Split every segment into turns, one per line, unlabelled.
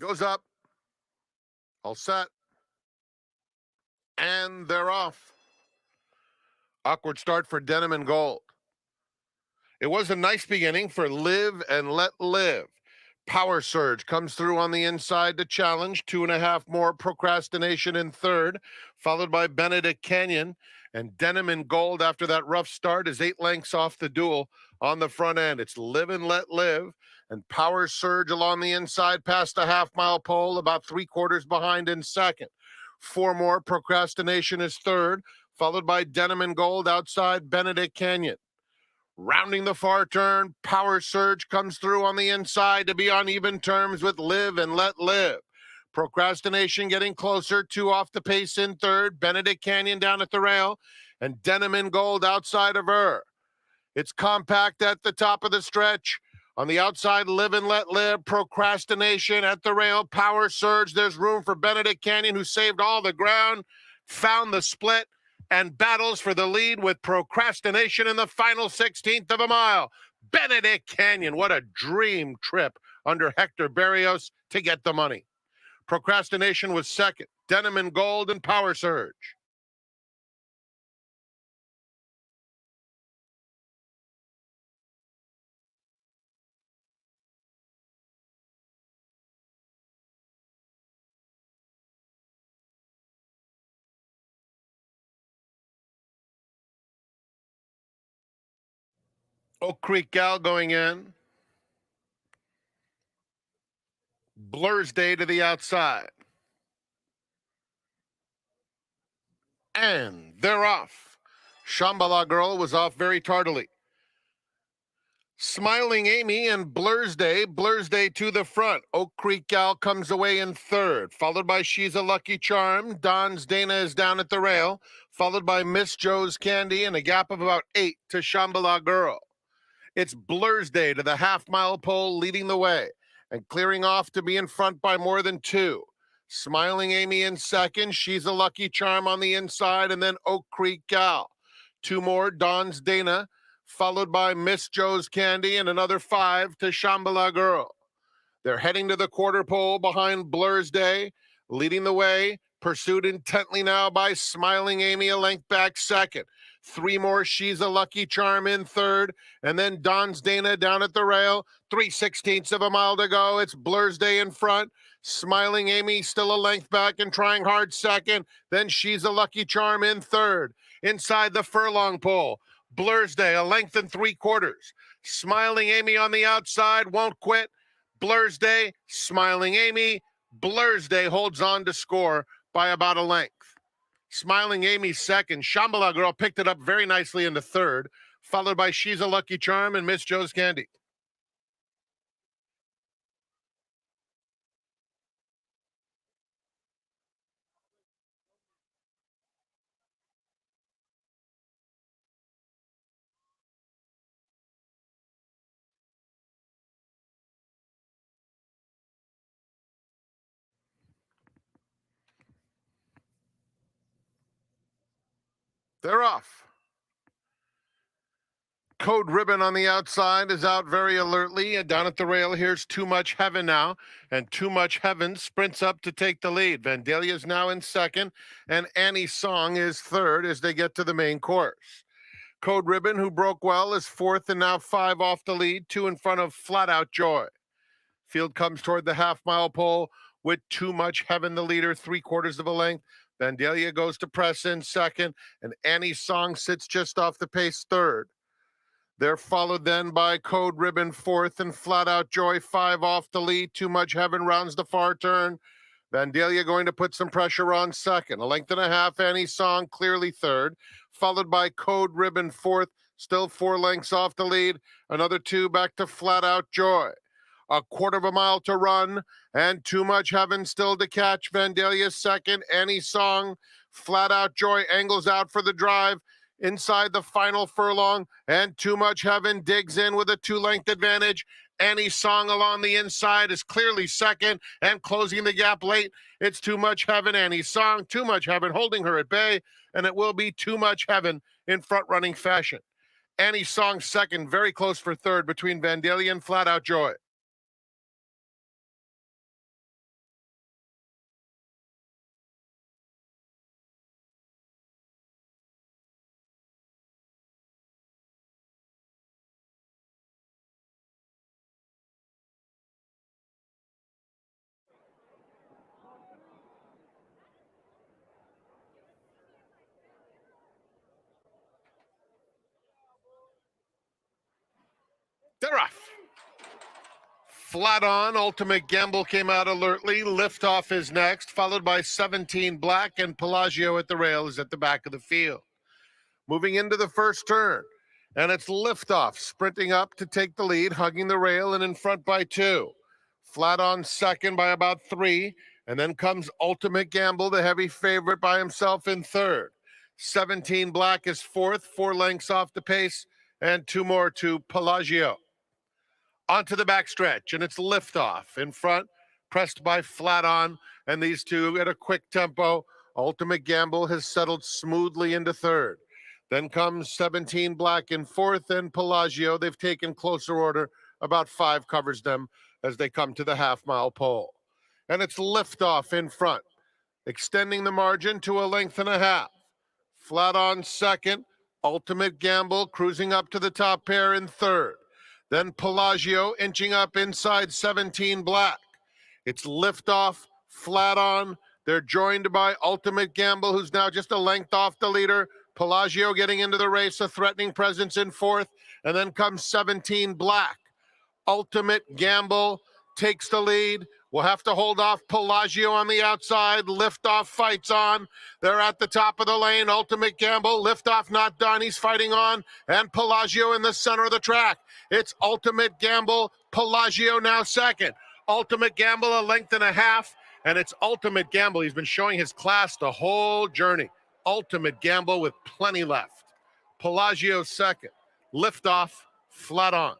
Goes up. All set. And they're off. Awkward start for Denim and Gold. It was a nice beginning for Live and Let Live. Power Surge comes through on the inside to challenge. 2.5 more. Procrastination in third, followed by Benedict Canyon. And Denim and Gold, after that rough start, is 8 lengths off the duel on the front end. It's Live and Let Live. And Power Surge along the inside past the half-mile pole, about 3/4 behind in second. 4 more. Procrastination is third, followed by Denim and Gold outside Benedict Canyon. Rounding the far turn, Power Surge comes through on the inside to be on even terms with Live and Let Live. Procrastination getting closer, 2 off the pace in third, Benedict Canyon down at the rail, and Denim and Gold outside of her. It's compact at the top of the stretch. On the outside, Live and Let Live. Procrastination at the rail. Power Surge. There's room for Benedict Canyon, who saved all the ground, found the split, and battles for the lead with Procrastination in the final 16th of a mile. Benedict Canyon, what a dream trip under Hector Barrios to get the money. Procrastination was second. Denim and Gold and Power Surge. Oak Creek Gal going in. Blur's Day to the outside. And they're off. Shambhala Girl was off very tardily. Smiling Amy and Blur's Day to the front. Oak Creek Gal comes away in third, followed by She's a Lucky Charm. Don's Dana is down at the rail, followed by Miss Joe's Candy, and a gap of about 8 to Shambhala Girl. It's Blur's Day to the half-mile pole leading the way and clearing off to be in front by more than 2. Smiling Amy in second. She's a Lucky Charm on the inside, and then Oak Creek Gal. 2 more, Don's Dana, followed by Miss Joe's Candy, and another 5 to Shambhala Girl. They're heading to the quarter pole behind Blur's Day, leading the way, pursued intently now by Smiling Amy, a length back second. 3 more, She's a Lucky Charm in third, and then Don's Dana down at the rail. 3/16 of a mile to go. It's Blur's Day in front. Smiling Amy still a length back and trying hard second. Then She's a Lucky Charm in third. Inside the furlong pole, Blur's Day, a length and 3/4. Smiling Amy on the outside, won't quit. Blur's Day, Smiling Amy. Blur's Day holds on to score by about a length. Smiling Amy second. Shambhala Girl picked it up very nicely into third, followed by She's a Lucky Charm and Miss Joe's Candy. They're off. Code Ribbon on the outside is out very alertly. And down at the rail, here's Too Much Heaven now. And Too Much Heaven sprints up to take the lead. Vandalia is now in second. And Annie's Song is third as they get to the main course. Code Ribbon, who broke well, is fourth and now 5 off the lead, 2 in front of Flat Out Joy. Field comes toward the half-mile pole with Too Much Heaven, the leader, 3/4 of a length. Vandalia goes to press in second, and Annie's Song sits just off the pace third. They're followed then by Code Ribbon fourth and Flat Out Joy 5 off the lead. Too Much Heaven rounds the far turn. Vandalia going to put some pressure on second. A length and a half, Annie's Song clearly third, followed by Code Ribbon fourth, still 4 lengths off the lead. Another 2 back to Flat Out Joy. A 1/4 of a mile to run, and Too Much Heaven still to catch. Vandalia second, Annie's Song, Flat Out Joy angles out for the drive. Inside the final furlong, and Too Much Heaven digs in with a 2-length advantage. Annie's Song along the inside is clearly second and closing the gap late. It's Too Much Heaven, Annie's Song, Too Much Heaven holding her at bay, and it will be Too Much Heaven in front-running fashion. Annie's Song second, very close for third between Vandalia and Flat Out Joy. They're off. Flat On, Ultimate Gamble came out alertly. Liftoff is next, followed by 17 Black, and Pelagio at the rail is at the back of the field. Moving into the first turn, and it's Liftoff sprinting up to take the lead, hugging the rail and in front by 2. Flat On second by about 3, and then comes Ultimate Gamble, the heavy favorite, by himself in third. 17 Black is fourth, 4 lengths off the pace, and 2 more to Pelagio. Onto the backstretch, and it's Liftoff in front, pressed by Flat On, and these two at a quick tempo. Ultimate Gamble has settled smoothly into third. Then comes 17 Black in fourth, and Pelagio. They've taken closer order. About 5 covers them as they come to the half-mile pole. And it's Liftoff in front, extending the margin to a length and a half. Flat On second, Ultimate Gamble cruising up to the top pair in third. Then Pelagio inching up inside 17 Black. It's Liftoff, Flat On. They're joined by Ultimate Gamble, who's now just a length off the leader. Pelagio getting into the race, a threatening presence in fourth. And then comes 17 Black. Ultimate Gamble takes the lead. We'll have to hold off Pelagio on the outside. Liftoff fights on. They're at the top of the lane. Ultimate Gamble. Liftoff not done. He's fighting on. And Pelagio in the center of the track. It's Ultimate Gamble. Pelagio now second. Ultimate Gamble a length and a half. And it's Ultimate Gamble. He's been showing his class the whole journey. Ultimate Gamble with plenty left. Pelagio second. Liftoff, Flat On.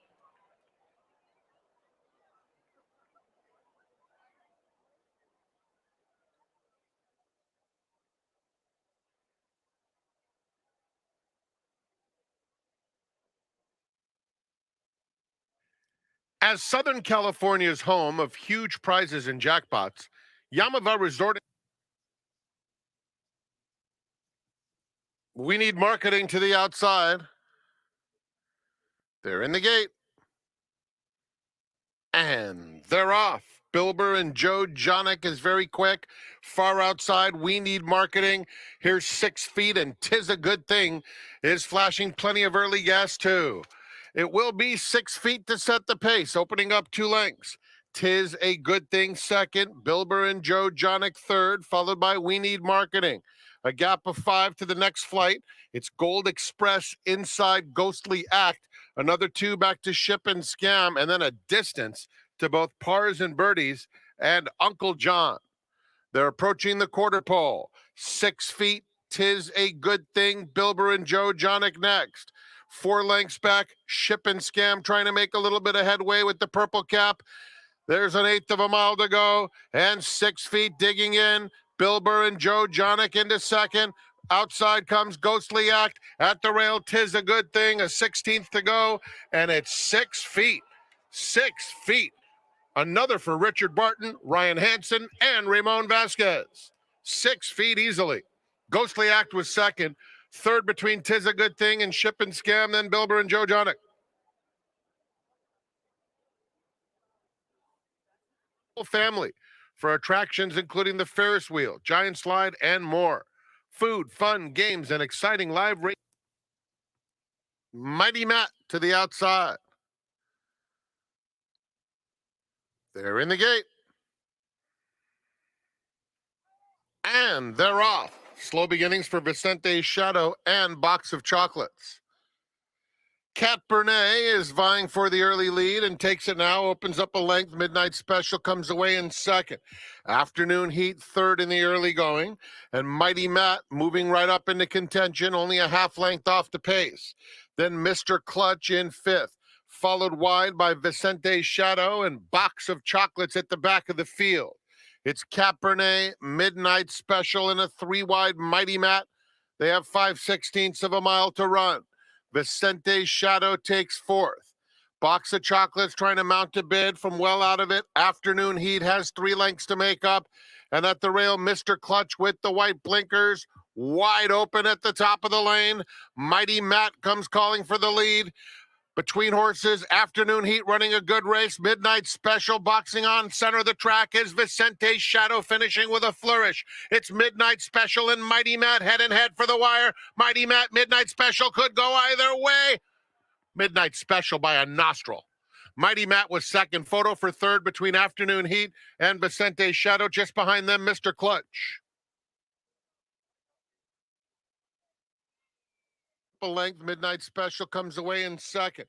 As Southern California's home of huge prizes and jackpots, Yamava Resort. We need marketing to the outside. They're in the gate. And they're off. Bilber and Joe Jonick is very quick. Far outside, we need marketing. Here's 6 feet, and 'tis a good thing is flashing plenty of early gas, too. It will be 6 feet to set the pace, opening up 2 lengths. 'Tis a good thing second. Bilber and Joe Jonick third, followed by We Need Marketing. A gap of 5 to the next flight. It's Gold Express inside Ghostly Act. Another 2 back to Ship and Scam, and then a distance to both Pars and Birdies and Uncle John. They're approaching the quarter pole. 6 feet, 'tis a good thing. Bilber and Joe Jonick next. 4 lengths back, Ship and Scam trying to make a little bit of headway with the purple cap. There's an 1/8 of a mile to go, and 6 feet digging in. Bilber and Joe Jonick into second. Outside comes Ghostly Act. At the rail, 'tis a good thing. A 16th to go, and it's 6 feet. 6 feet. Another for Richard Barton, Ryan Hansen, and Ramon Vasquez. 6 feet easily. Ghostly Act was second. Third between 'tis a good thing and Ship and Scam, then Bilber and Joe Jonick. Family for attractions including the Ferris wheel, giant slide, and more. Food, fun, games, and exciting live race. Mighty Matt to the outside. They're in the gate. And they're off. Slow beginnings for Vicente's Shadow and Box of Chocolates. Cat Bernay is vying for the early lead and takes it now, opens up a length. Midnight Special comes away in second. Afternoon Heat third in the early going. And Mighty Matt moving right up into contention, only a half length off the pace. Then Mr. Clutch in fifth, followed wide by Vicente's Shadow and Box of Chocolates at the back of the field. It's Cat Bernay, Midnight Special, and a 3-wide Mighty Matt. They have 5/16 of a mile to run. Vicente's Shadow takes fourth. Box of Chocolates trying to mount a bid from well out of it. Afternoon Heat has 3 lengths to make up. And at the rail, Mr. Clutch with the white blinkers, wide open at the top of the lane. Mighty Matt comes calling for the lead. Between horses, Afternoon Heat running a good race. Midnight Special boxing on center of the track is Vicente's Shadow finishing with a flourish. It's Midnight Special and Mighty Matt head and head for the wire. Mighty Matt, Midnight Special could go either way. Midnight Special by a nostril. Mighty Matt was second. Photo for third between Afternoon Heat and Vicente's Shadow. Just behind them, Mr. Clutch. Length Midnight Special comes away in second.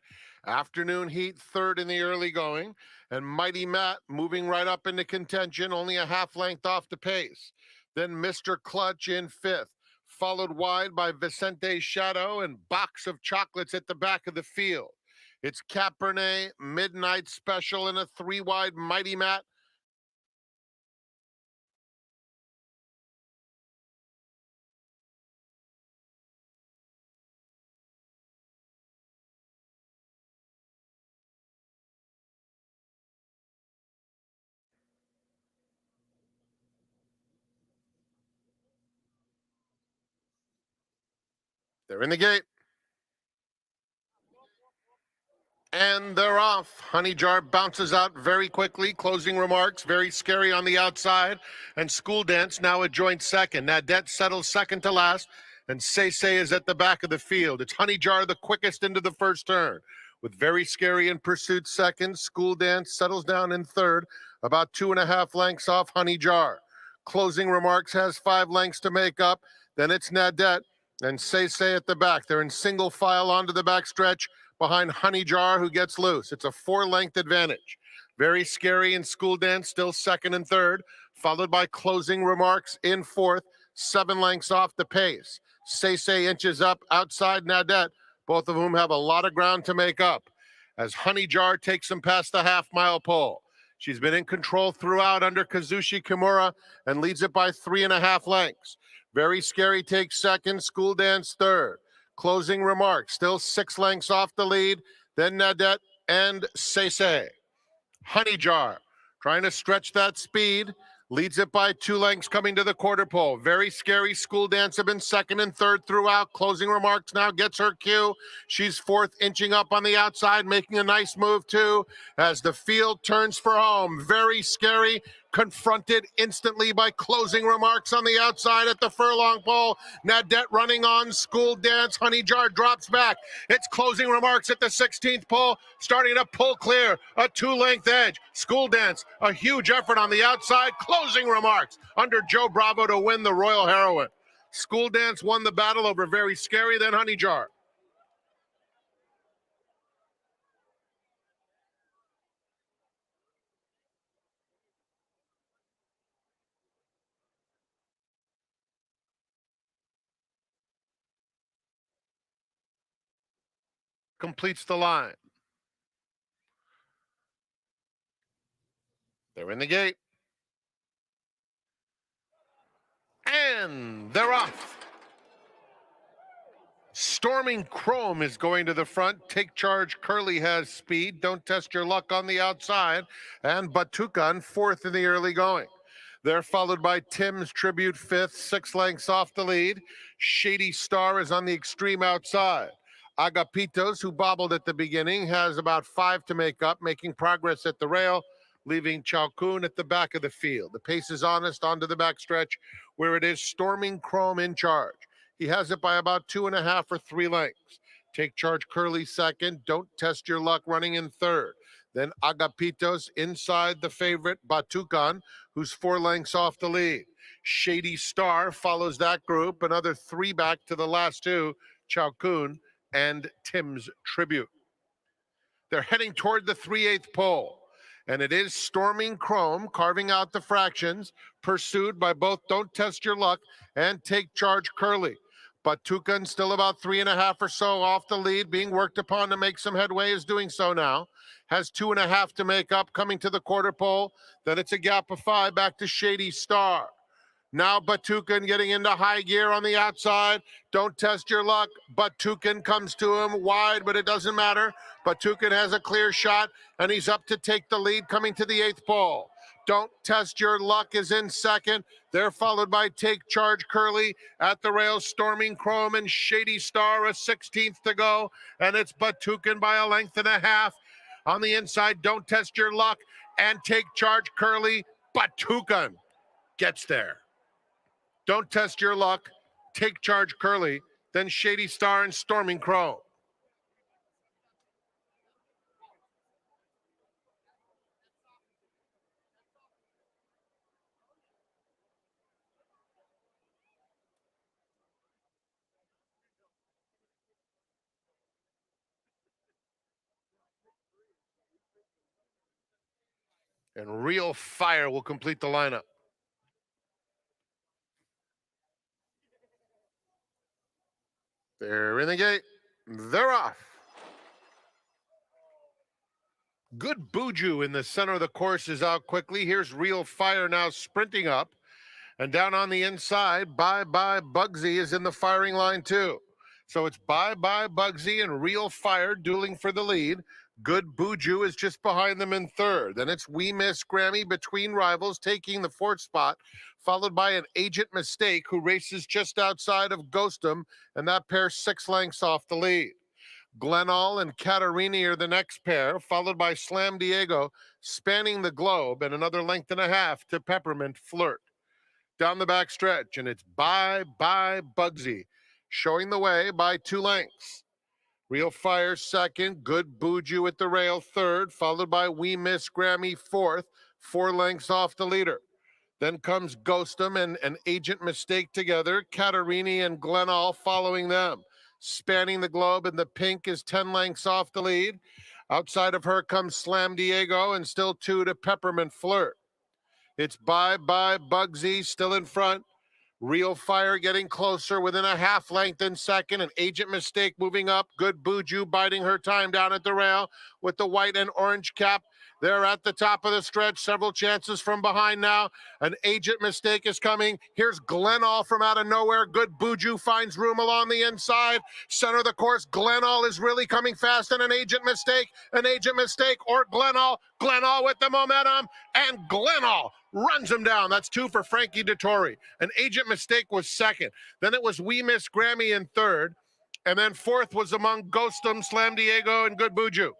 Afternoon Heat third in the early going, and Mighty Matt moving right up into contention, only a half length off the pace. Then Mr. Clutch in fifth, followed wide by Vicente's Shadow and Box of Chocolates at the back of the field. It's Cabernet, Midnight Special, and a three-wide Mighty Matt. They're in the gate. And they're off. Honey Jar bounces out very quickly. Closing remarks, very scary on the outside. And School Dance now a joint second. Nadette settles second to last. And Say is at the back of the field. It's Honey Jar the quickest into the first turn. With Very Scary in pursuit second. School Dance settles down in third. About 2.5 lengths off Honey Jar. Closing remarks has 5 lengths to make up. Then it's Nadette and Say at the back. They're in single file onto the back stretch behind Honey Jar, who gets loose. It's a 4-length advantage. Very Scary in School Dance, still second and third, followed by Closing Remarks in fourth, 7 lengths off the pace. Say inches up outside Nadette, both of whom have a lot of ground to make up, as Honey Jar takes them past the half-mile pole. She's been in control throughout under Kazushi Kimura and leads it by 3.5 lengths. Very Scary takes second, School Dance third. Closing Remarks, still 6 lengths off the lead. Then Nadette and Say. Honey Jar, trying to stretch that speed, leads it by 2 lengths coming to the quarter pole. Very Scary, School Dance have been second and third throughout. Closing Remarks now gets her cue. She's fourth, inching up on the outside, making a nice move too, as the field turns for home. Very Scary, confronted instantly by Closing Remarks on the outside at the furlong pole. Nadette running on, School Dance. Honey Jar drops back. It's Closing Remarks at the 16th pole, starting to pull clear. A 2-length edge. School Dance, a huge effort on the outside. Closing Remarks under Joe Bravo to win the Royal Heroine. School Dance won the battle over Very Scary, then Honey Jar. Completes the line. They're in the gate. And they're off. Storming Chrome is going to the front. Take Charge Curly has speed. Don't Test Your Luck on the outside. And Batukan fourth in the early going. They're followed by Tim's Tribute fifth, 6 lengths off the lead. Shady Star is on the extreme outside. Agapitos, who bobbled at the beginning, has about 5 to make up, making progress at the rail, leaving Chalcoon at the back of the field. The pace is honest onto the backstretch, where it is Storming Chrome in charge. He has it by about 2.5 or 3 lengths. Take Charge Curly second. Don't Test Your Luck running in third. Then Agapitos inside the favorite Batukan, who's 4 lengths off the lead. Shady Star follows that group. Another 3 back to the last 2, Chalcoon and Tim's Tribute. They're heading toward the 3/8 pole. And it is Storming Chrome carving out the fractions, pursued by both Don't Test Your Luck and Take Charge Curly. But Tucan still about 3.5 or so off the lead, being worked upon to make some headway, is doing so now. Has 2.5 to make up, coming to the quarter pole. Then it's a gap of 5 back to Shady Star. Now Batukan getting into high gear on the outside. Don't Test Your Luck. Batukan comes to him wide, but it doesn't matter. Batukan has a clear shot, and he's up to take the lead coming to the 8th pole. Don't Test Your Luck is in second. They're followed by Take Charge Curly at the rails, Storming Chrome and Shady Star, a 16th to go, and it's Batukan by 1.5 lengths. On the inside, Don't Test Your Luck and Take Charge Curly. Batukan gets there. Don't Test Your Luck, Take Charge Curly, then Shady Star and Storming Chrome. And Real Fire will complete the lineup. They're in the gate. They're off. Good Buju in the center of the course is out quickly. Here's Real Fire now sprinting up. And down on the inside, Bye Bye Bugsy is in the firing line too. So it's Bye Bye Bugsy and Real Fire dueling for the lead. Good Buju is just behind them in third. Then it's We Miss Grammy between rivals taking the fourth spot, followed by an Agent Mistake who races just outside of Ghostum, and that pair 6 lengths off the lead. Glenall and Catarini are the next pair, followed by Slam Diego spanning the globe and another length and a half to Peppermint Flirt. Down the back stretch, and it's Bye Bye Bugsy, showing the way by 2 lengths. Real Fire second, Good Buju at the rail third, followed by We Miss Grammy fourth, 4 lengths off the leader. Then comes Ghostum and an Agent Mistake together, Catarini and Glenall following them. Spanning the globe, and the pink is 10 lengths off the lead. Outside of her comes Slam Diego, and still 2 to Peppermint Flirt. It's Bye Bye Bugsy still in front. Real Fire getting closer within a half length in second. An Agent Mistake moving up. Good Buju biding her time down at the rail with the white and orange cap. They're at the top of the stretch. Several chances from behind now. An Agent Mistake is coming. Here's Glenall from out of nowhere. Good Buju finds room along the inside. Center of the course. Glenall is really coming fast. And an Agent Mistake or Glenall. Glenall with the momentum. And Glenall runs him down. That's 2 for Frankie Dettori. An Agent Mistake was second. Then it was We Miss Grammy in third. And then fourth was among Ghostum, Slam Diego, and Good Buju.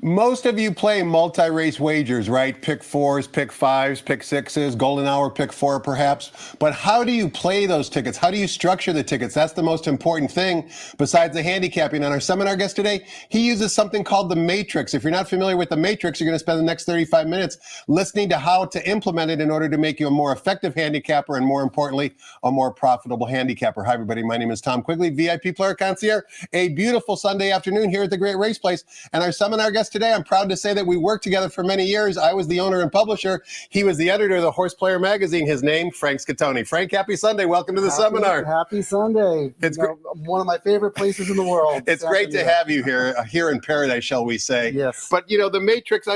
Most of you play multi-race wagers, right? Pick fours, pick fives, pick sixes, golden hour, pick four perhaps. But how do you play those tickets? How do you structure the tickets? That's the most important thing besides the handicapping. On our seminar guest today, he uses something called the matrix. If you're not familiar with the matrix, you're going to spend the next 35 minutes listening to how to implement it in order to make you a more effective handicapper and, more importantly, a more profitable handicapper. Hi, everybody. My name is Tom Quigley, VIP Player Concierge. A beautiful Sunday afternoon here at the Great Race Place. And our seminar guest today, I'm proud to say that we worked together for many years. I was the owner and publisher. He was the editor of the Horse Player magazine. His name, Friank Scatoni. Frank, happy Sunday. Welcome to the seminar.
Happy Sunday. It's one of my favorite places in the world.
It's great to have you here in paradise, shall we say.
Yes.
But, you know, the Matrix,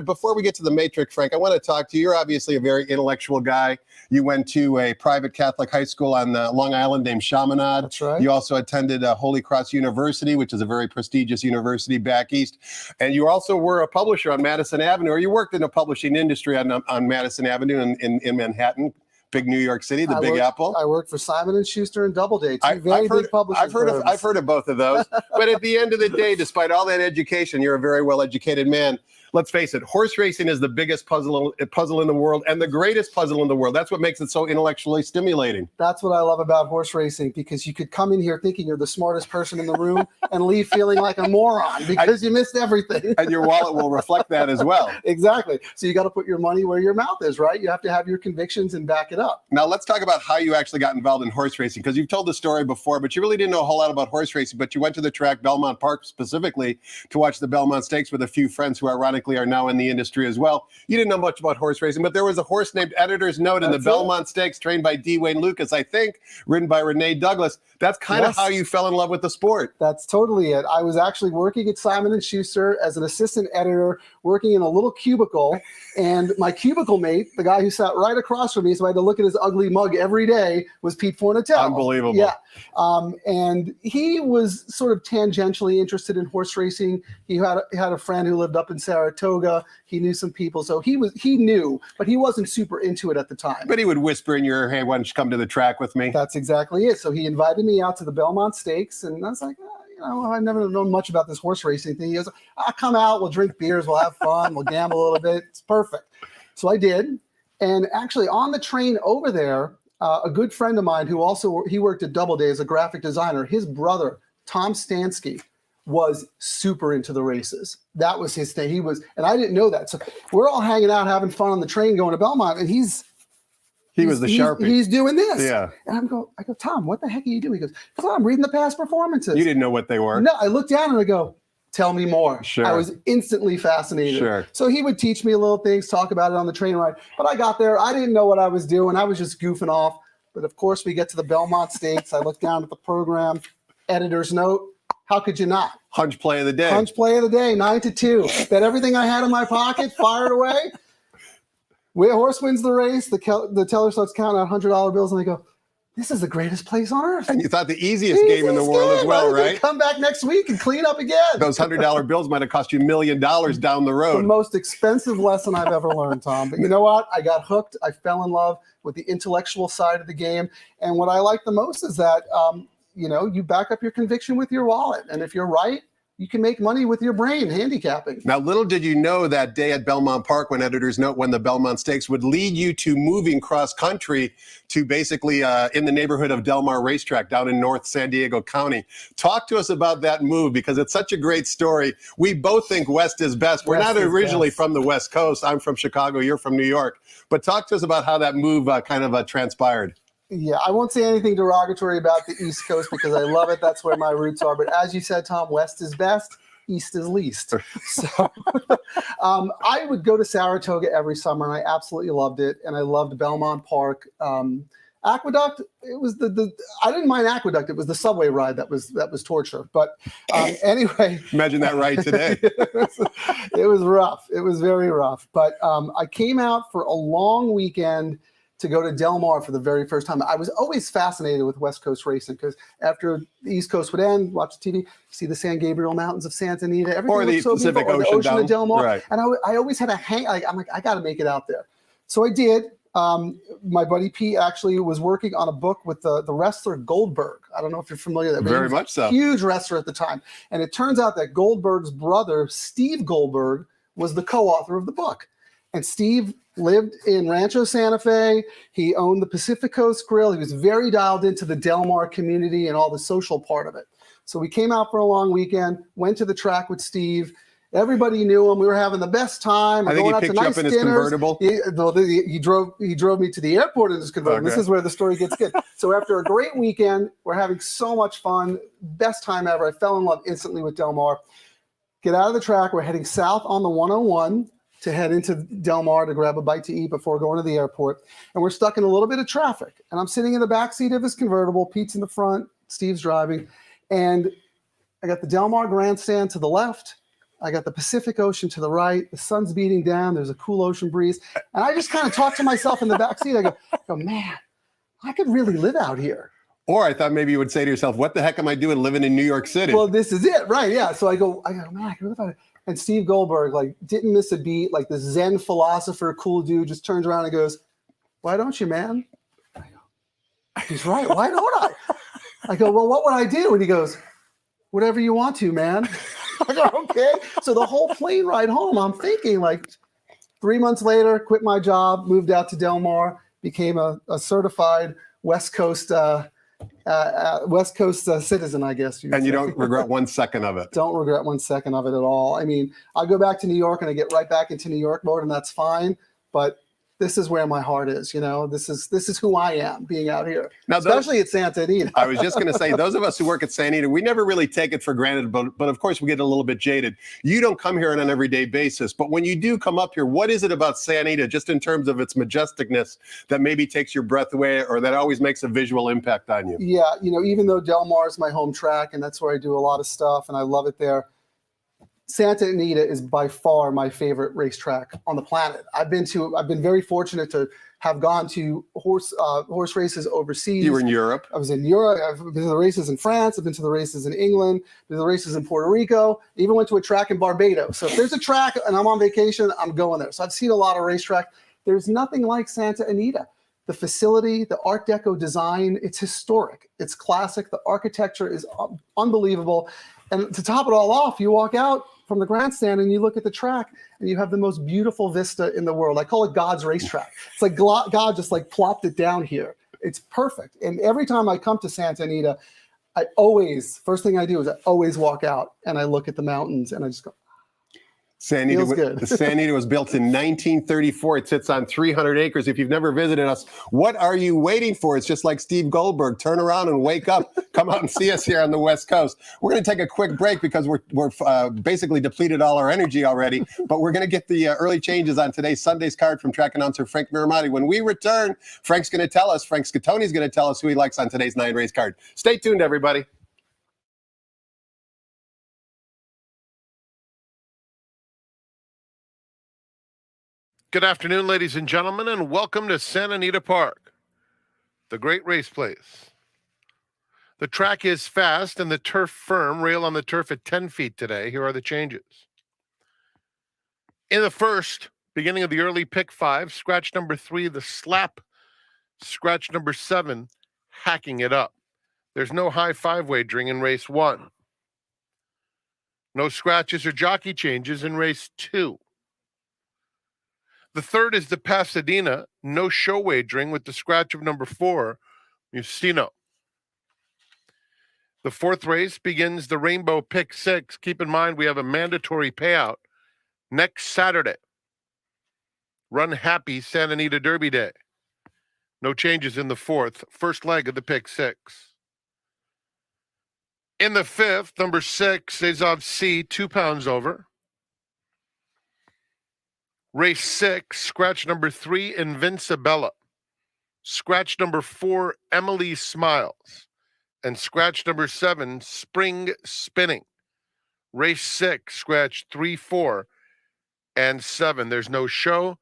before we get to the Matrix, Frank, I want to talk to you. You're obviously a very intellectual guy. You went to a private Catholic high school on Long Island named Chaminade.
That's right.
You also attended Holy Cross University, which is a very prestigious university back east. And you also were a publisher on Madison Avenue, or you worked in a publishing industry on Madison Avenue in Manhattan, big New York City, the Big Apple.
I worked for Simon & Schuster and Doubleday, two very big publishing firms.
I've heard of both of those. But at the end of the day, despite all that education, you're a very well-educated man. Let's face it, horse racing is the biggest puzzle in the world and the greatest puzzle in the world. That's what makes it so intellectually stimulating.
That's what I love about horse racing, because you could come in here thinking you're the smartest person in the room and leave feeling like a moron because you missed everything.
And your wallet will reflect that as well.
Exactly. So you got to put your money where your mouth is, right? You have to have your convictions and back it up.
Now let's talk about how you actually got involved in horse racing, because you've told the story before, but you really didn't know a whole lot about horse racing. But you went to the track, Belmont Park specifically, to watch the Belmont Stakes with a few friends who ironically are now in the industry as well. You didn't know much about horse racing, but there was a horse named Editor's Note in the Belmont Stakes, trained by D. Wayne Lucas, I think, ridden by Renee Douglas. That's kind of how you fell in love with the sport.
That's totally it. I was actually working at Simon & Schuster as an assistant editor, working in a little cubicle, and my cubicle mate, the guy who sat right across from me, so I had to look at his ugly mug every day, was Pete Fornatel.
Unbelievable.
Yeah. And he was sort of tangentially interested in horse racing. He had a friend who lived up in Saratoga. He knew some people, so he knew, but he wasn't super into it at the time.
But he would whisper in your ear, hey, why don't you come to the track with me?
That's exactly it. So he invited me out to the Belmont Stakes, and I was like, I've never known much about this horse racing thing. He goes, I'll come out, we'll drink beers, we'll have fun, we'll gamble a little bit. It's perfect. So I did. And actually on the train over there, a good friend of mine who he worked at Doubleday as a graphic designer, his brother, Tom Stansky, was super into the races. That was his thing. And I didn't know that. So we're all hanging out, having fun on the train going to Belmont, and he was the Sharpie. He's doing this.
Yeah.
And I go, Tom, what the heck are you doing? He goes, I'm reading the past performances.
You didn't know what they were?
No, I looked down and I go, tell me more.
Sure.
I was instantly fascinated.
Sure.
So he would teach me little things, talk about it on the train ride. But I got there, I didn't know what I was doing. I was just goofing off. But of course, we get to the Belmont Stakes. I look down at the program, Editor's Note. How could you not?
Hunch play of the day.
Hunch play of the day, 9-2. Bet everything I had in my pocket, fired away. Horse wins the race. The teller starts counting out $100 bills, and I go, this is the greatest place on earth.
And you thought the easiest game in the world as well, right?
Come back next week and clean up again.
Those $100 bills might have cost you $1 million down the road.
The most expensive lesson I've ever learned, Tom. But you know what? I got hooked. I fell in love with the intellectual side of the game. And what I like the most is that, you back up your conviction with your wallet. And if you're right, you can make money with your brain handicapping.
Now, little did you know that day at Belmont Park when Editor's Note won the Belmont Stakes would lead you to moving cross country to basically in the neighborhood of Del Mar Racetrack down in North San Diego County. Talk to us about that move, because it's such a great story. We both think West is best. We're not originally from the West Coast. I'm from Chicago. You're from New York. But talk to us about how that move transpired.
Yeah, I won't say anything derogatory about the East Coast because I love it. That's where my roots are. But as you said, Tom, West is best, East is least. So I would go to Saratoga every summer, and I absolutely loved it. And I loved Belmont Park. Aqueduct, it was I didn't mind Aqueduct. It was the subway ride that was torture. But anyway.
Imagine that ride today.
It was rough. It was very rough. But I came out for a long weekend to go to Del Mar for the very first time. I was always fascinated with West Coast racing because after the East Coast would end, watch the TV, see the San Gabriel Mountains of Santa Anita, everything
or the
so
Pacific
beautiful,
Ocean,
or the ocean of Del Mar.
Right.
And I always had a hang. I'm like, I got to make it out there. So I did. My buddy Pete actually was working on a book with the wrestler Goldberg. I don't know if you're familiar with that.
Very much so.
Huge wrestler at the time. And it turns out that Goldberg's brother, Steve Goldberg, was the co-author of the book. And Steve lived in Rancho Santa Fe. He owned the Pacific Coast Grill. He was very dialed into the Del Mar community and all the social part of it. So we came out for a long weekend, went to the track with Steve. Everybody knew him. We were having the best time.
I think he picked you up in his convertible.
He drove me to the airport in his convertible.
Okay.
This is where the story gets good. So after a great weekend, we're having so much fun. Best time ever. I fell in love instantly with Del Mar. Get out of the track. We're heading south on the 101 to head into Del Mar to grab a bite to eat before going to the airport. And we're stuck in a little bit of traffic. And I'm sitting in the back seat of his convertible. Pete's in the front. Steve's driving. And I got the Del Mar grandstand to the left. I got the Pacific Ocean to the right. The sun's beating down. There's a cool ocean breeze. And I just kind of talk to myself in the back seat. I go, man, I could really live out here.
Or I thought maybe you would say to yourself, what the heck am I doing living in New York City?
Well, this is it. Right. Yeah. So I go, man, I could live out here. And Steve Goldberg, like, didn't miss a beat. Like, this Zen philosopher, cool dude, just turns around and goes, why don't you, man? I go, he's right. Why don't I? I go, well, what would I do? And he goes, whatever you want to, man. I go, okay. So the whole plane ride home, I'm thinking, like, 3 months later, quit my job, moved out to Del Mar, became a certified West Coast citizen, I guess.
And you don't regret 1 second of it.
Don't regret 1 second of it at all. I mean, I go back to New York and I get right back into New York mode, and that's fine. But this is where my heart is. You know, this is who I am being out here, now, especially at Santa Anita.
I was just going to say, those of us who work at Santa Anita, we never really take it for granted, but of course we get a little bit jaded. You don't come here on an everyday basis, but when you do come up here, what is it about Santa Anita, just in terms of its majesticness, that maybe takes your breath away, or that always makes a visual impact on you?
Yeah, you know, even though Del Mar is my home track and that's where I do a lot of stuff and I love it there, Santa Anita is by far my favorite racetrack on the planet. I've been very fortunate to have gone to horse races overseas.
You were in Europe.
I was in Europe. I've been to the races in France. I've been to the races in England. Been to the races in Puerto Rico. Even went to a track in Barbados. So if there's a track and I'm on vacation, I'm going there. So I've seen a lot of racetrack. There's nothing like Santa Anita. The facility, the Art Deco design, it's historic. It's classic. The architecture is unbelievable. And to top it all off, you walk out from the grandstand and you look at the track and you have the most beautiful vista in the world. I call it God's racetrack. It's like God just like plopped it down here. It's perfect. And every time I come to Santa Anita, first thing I do is I always walk out and I look at the mountains and I just go,
Santa Anita was built in 1934. It sits on 300 acres. If you've never visited us, what are you waiting for? It's just like Steve Goldberg. Turn around and wake up. Come out and see us here on the West Coast. We're going to take a quick break because we're basically depleted all our energy already. But we're going to get the early changes on today's Sunday's card from track announcer Frank Miramati. When we return, Frank Scatoni is going to tell us who he likes on today's 9-race card. Stay tuned, everybody.
Good afternoon, ladies and gentlemen, and welcome to Santa Anita Park, the great race place. The track is fast and the turf firm. Rail on the turf at 10 feet today. Here are the changes. In the first, beginning of the early pick 5, scratch number 3, the slap. Scratch number 7, hacking it up. There's no high 5 wagering in race 1. No scratches or jockey changes in race 2. The third is the Pasadena, no show wagering with the scratch of number 4, Musino. The fourth race begins the Rainbow Pick 6. Keep in mind we have a mandatory payout next Saturday. Run Happy Santa Anita Derby Day. No changes in the fourth, first leg of the Pick 6. In the fifth, number 6, Azov C, 2 pounds over. Race 6, scratch number 3, Invincibella. Scratch number 4, Emily Smiles. And scratch number 7, Spring Spinning. Race 6, scratch 3, 4, and 7. There's no show,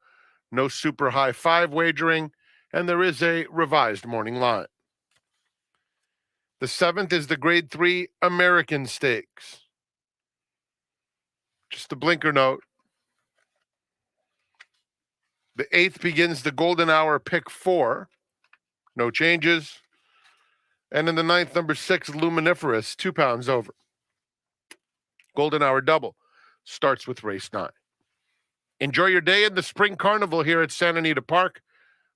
no super high 5 wagering, and there is a revised morning line. The 7th is the Grade 3 American Stakes. Just a blinker note. The 8th begins the golden hour, pick 4. No changes. And in the 9th, number 6, Luminiferous, 2 pounds over. Golden hour double starts with race 9. Enjoy your day in the Spring Carnival here at Santa Anita Park.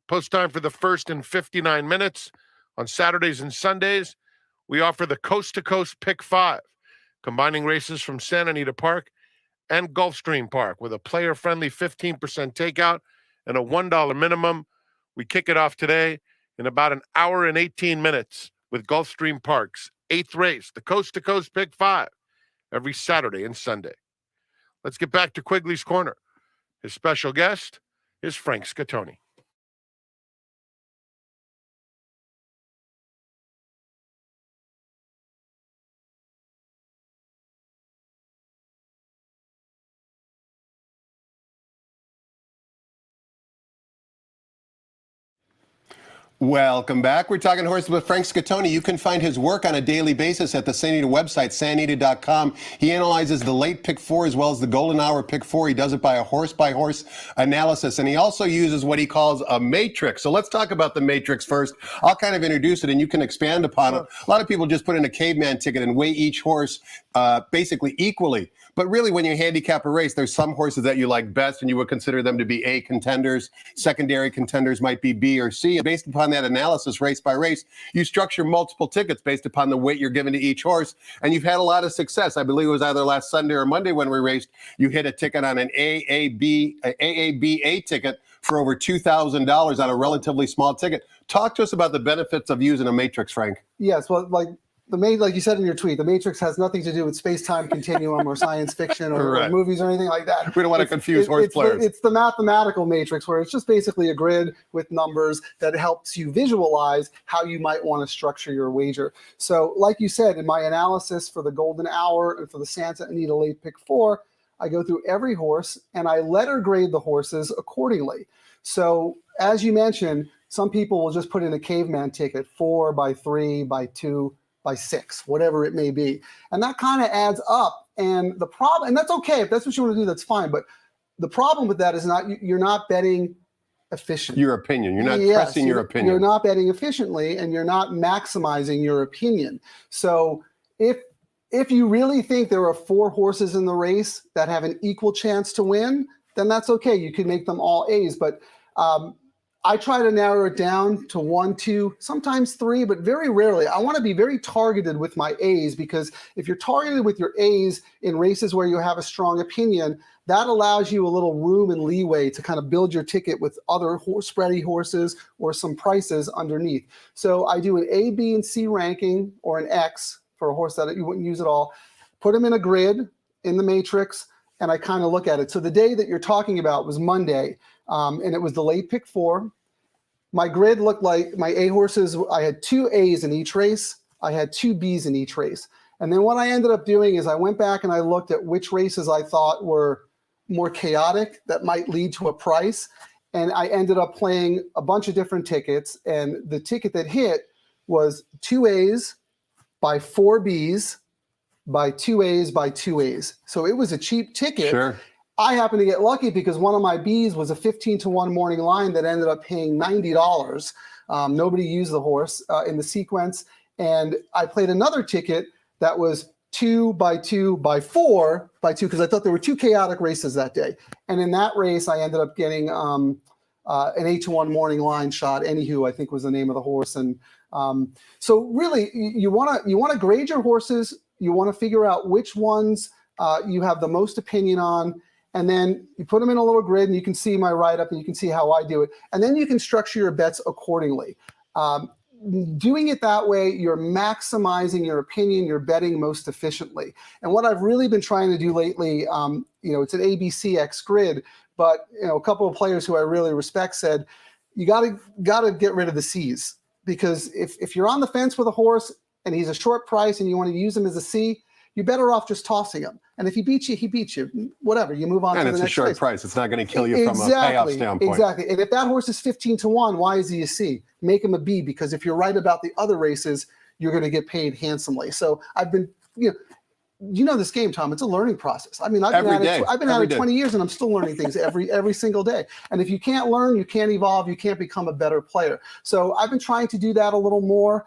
Post time for the first in 59 minutes. On Saturdays and Sundays, we offer the Coast to Coast Pick 5, combining races from Santa Anita Park and Gulfstream Park with a player-friendly 15% takeout and a $1 minimum. We kick it off today in about an hour and 18 minutes with Gulfstream Park's 8th race, the Coast to Coast Pick 5, every Saturday and Sunday. Let's get back to Quigley's Corner. His special guest is Friank Scatoni.
Welcome back. We're talking horses with Friank Scatoni. You can find his work on a daily basis at the Santa Anita website, santanita.com. He analyzes the late pick 4 as well as the golden hour pick 4. He does it by horse analysis, and he also uses what he calls a matrix. So let's talk about the matrix first. I'll kind of introduce it, and you can expand upon it. A lot of people just put in a caveman ticket and weigh each horse basically equally. But really, when you handicap a race, there's some horses that you like best, and you would consider them to be A contenders. Secondary contenders might be B or C. And based upon that analysis, race by race, you structure multiple tickets based upon the weight you're given to each horse. And you've had a lot of success. I believe it was either last Sunday or Monday when we raced, you hit a ticket on an AABA ticket for over $2,000 on a relatively small ticket. Talk to us about the benefits of using a matrix, Friank.
Yes, well, like you said in your tweet, the Matrix has nothing to do with space-time continuum or science fiction or movies or anything like that.
We don't want to confuse horse players.
It's the mathematical matrix where it's just basically a grid with numbers that helps you visualize how you might want to structure your wager. So like you said, in my analysis for the golden hour and for the Santa Anita late pick 4, I go through every horse and I letter grade the horses accordingly. So as you mentioned, some people will just put in a caveman ticket, 4 by 3 by 2 by 6, whatever it may be. And that kind of adds up. And the problem, and that's okay. If that's what you want to do, that's fine. But the problem with that is you're not betting efficiently.
Your opinion. You're not pressing your opinion.
You're not betting efficiently, and you're not maximizing your opinion. So if you really think there are 4 horses in the race that have an equal chance to win, then that's okay. You can make them all A's. But I try to narrow it down to 1, 2, sometimes 3, but very rarely. I want to be very targeted with my A's, because if you're targeted with your A's in races where you have a strong opinion, that allows you a little room and leeway to kind of build your ticket with other spready horses or some prices underneath. So I do an A, B, and C ranking, or an X for a horse that you wouldn't use at all, put them in a grid in the matrix, and I kind of look at it. So the day that you're talking about was Monday, and it was the late pick 4. My grid looked like my A horses. I had 2 A's in each race. I had 2 B's in each race. And then what I ended up doing is I went back and I looked at which races I thought were more chaotic that might lead to a price. And I ended up playing a bunch of different tickets. And the ticket that hit was 2 A's by 4 B's by 2 A's by 2 A's. So it was a cheap ticket.
Sure.
I happened to get lucky because one of my B's was a 15-to-1 morning line that ended up paying $90. Nobody used the horse in the sequence. And I played another ticket that was 2 by 2 by 4 by 2, because I thought there were 2 chaotic races that day. And in that race, I ended up getting an 8-to-1 morning line shot. Anywho, I think was the name of the horse. And so really, you want to grade your horses. You want to figure out which ones you have the most opinion on. And then you put them in a little grid, and you can see my write-up, and you can see how I do it. And then you can structure your bets accordingly. Doing it that way, you're maximizing your opinion, you're betting most efficiently. And what I've really been trying to do lately, it's an ABCX grid, but a couple of players who I really respect said, you gotta get rid of the C's, because if you're on the fence with a horse and he's a short price and you want to use him as a C, you're better off just tossing him. And if he beats you, he beats you. Whatever, you move on to the next race. And it's a short price.
It's not going to kill you from a payoff standpoint.
Exactly. And if that horse is 15-to-1, why is he a C? Make him a B, because if you're right about the other races, you're going to get paid handsomely. So I've been, you know this game, Tom, it's a learning process. I mean, I've been at it 20 years and I'm still learning things every single day. And if you can't learn, you can't evolve, you can't become a better player. So I've been trying to do that a little more.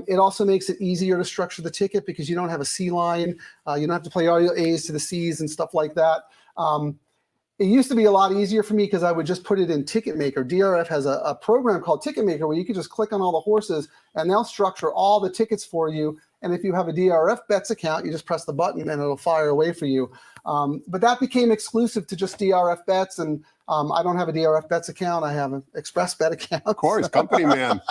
It also makes it easier to structure the ticket because you don't have a C line. You don't have to play all your A's to the C's and stuff like that. It used to be a lot easier for me because I would just put it in Ticket Maker. DRF has a program called Ticket Maker where you can just click on all the horses and they'll structure all the tickets for you. And if you have a DRF Bets account, you just press the button and it'll fire away for you. But that became exclusive to just DRF Bets. And I don't have a DRF Bets account. I have an Express Bet account.
Of course, company man.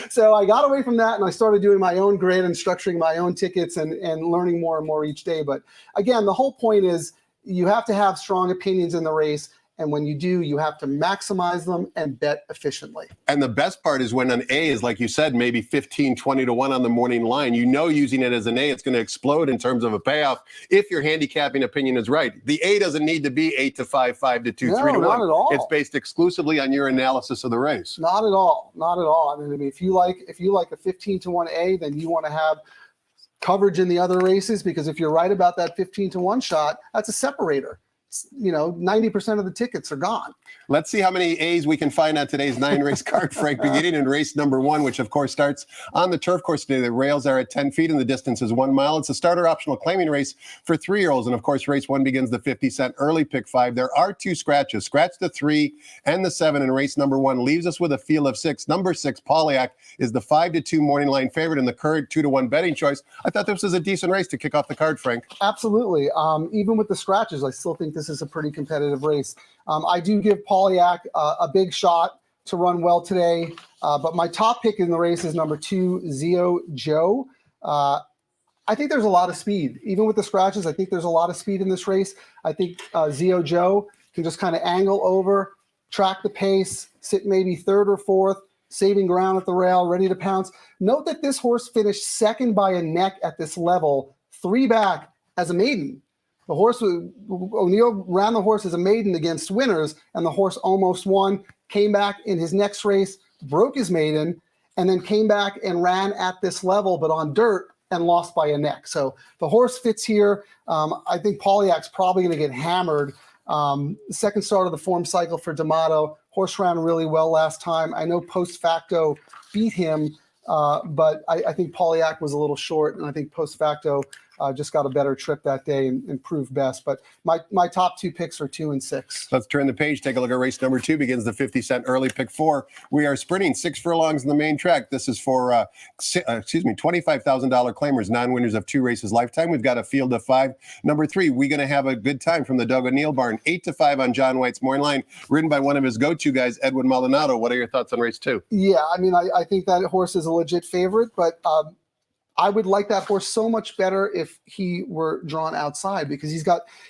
So I got away from that and I started doing my own grid and structuring my own tickets and learning more and more each day. But again, the whole point is you have to have strong opinions in the race. And when you do, you have to maximize them and bet efficiently.
And the best part is when an A is, like you said, maybe 15, 20 to 1 on the morning line, you know, using it as an A, it's going to explode in terms of a payoff if your handicapping opinion is right. The A doesn't need to be 8 to 5, 5 to 2, 3 to 1.
Not at all.
It's based exclusively on your analysis of the race.
Not at all. Not at all. I mean, if you like a 15 to 1 A, then you want to have coverage in the other races because if you're right about that 15 to 1 shot, that's a separator. You know, 90% of the tickets are gone.
Let's see how many A's we can find on today's 9-race card, Frank, beginning in race number 1, which of course starts on the turf course today. The rails are at 10 feet and the distance is 1 mile. It's a starter optional claiming race for 3-year-olds. And of course, race 1 begins the 50-cent early pick 5. There are 2 scratches. Scratch the 3 and the 7 in race number 1 leaves us with a field of 6. Number 6, Polyak, is the 5 to 2 morning line favorite and the current 2 to 1 betting choice. I thought this was a decent race to kick off the card, Frank.
Absolutely. Even with the scratches, I still think this is a pretty competitive race. I do give Polyak a big shot to run well today, but my top pick in the race is number 2, Zio Joe. I think there's a lot of speed. Even with the scratches, I think there's a lot of speed in this race. I think Zio Joe can just kind of angle over, track the pace, sit maybe 3rd or 4th, saving ground at the rail, ready to pounce. Note that this horse finished 2nd by a neck at this level, 3 back as a maiden. The horse, O'Neill ran the horse as a maiden against winners, and the horse almost won, came back in his next race, broke his maiden, and then came back and ran at this level, but on dirt, and lost by a neck. So the horse fits here. I think Polyak's probably going to get hammered. Second start of the form cycle for D'Amato. Horse ran really well last time. I know Post Facto beat him, but I think Polyak was a little short, and I think Post Facto just got a better trip that day and proved best. But my top 2 picks are 2 and 6.
Let's turn the page. Take a look at race number 2. Begins the 50-cent early pick 4. We are sprinting 6 furlongs in the main track. This is for $25,000 claimers, non-winners of 2 races lifetime. We've got a field of 5. Number 3, we're going to have a good time from the Doug O'Neill barn. 8 to 5 on John White's morning line, ridden by one of his go-to guys, Edwin Maldonado. What are your thoughts on race 2?
Yeah, I mean, I think that horse is a legit favorite, but I would like that horse so much better if he were drawn outside because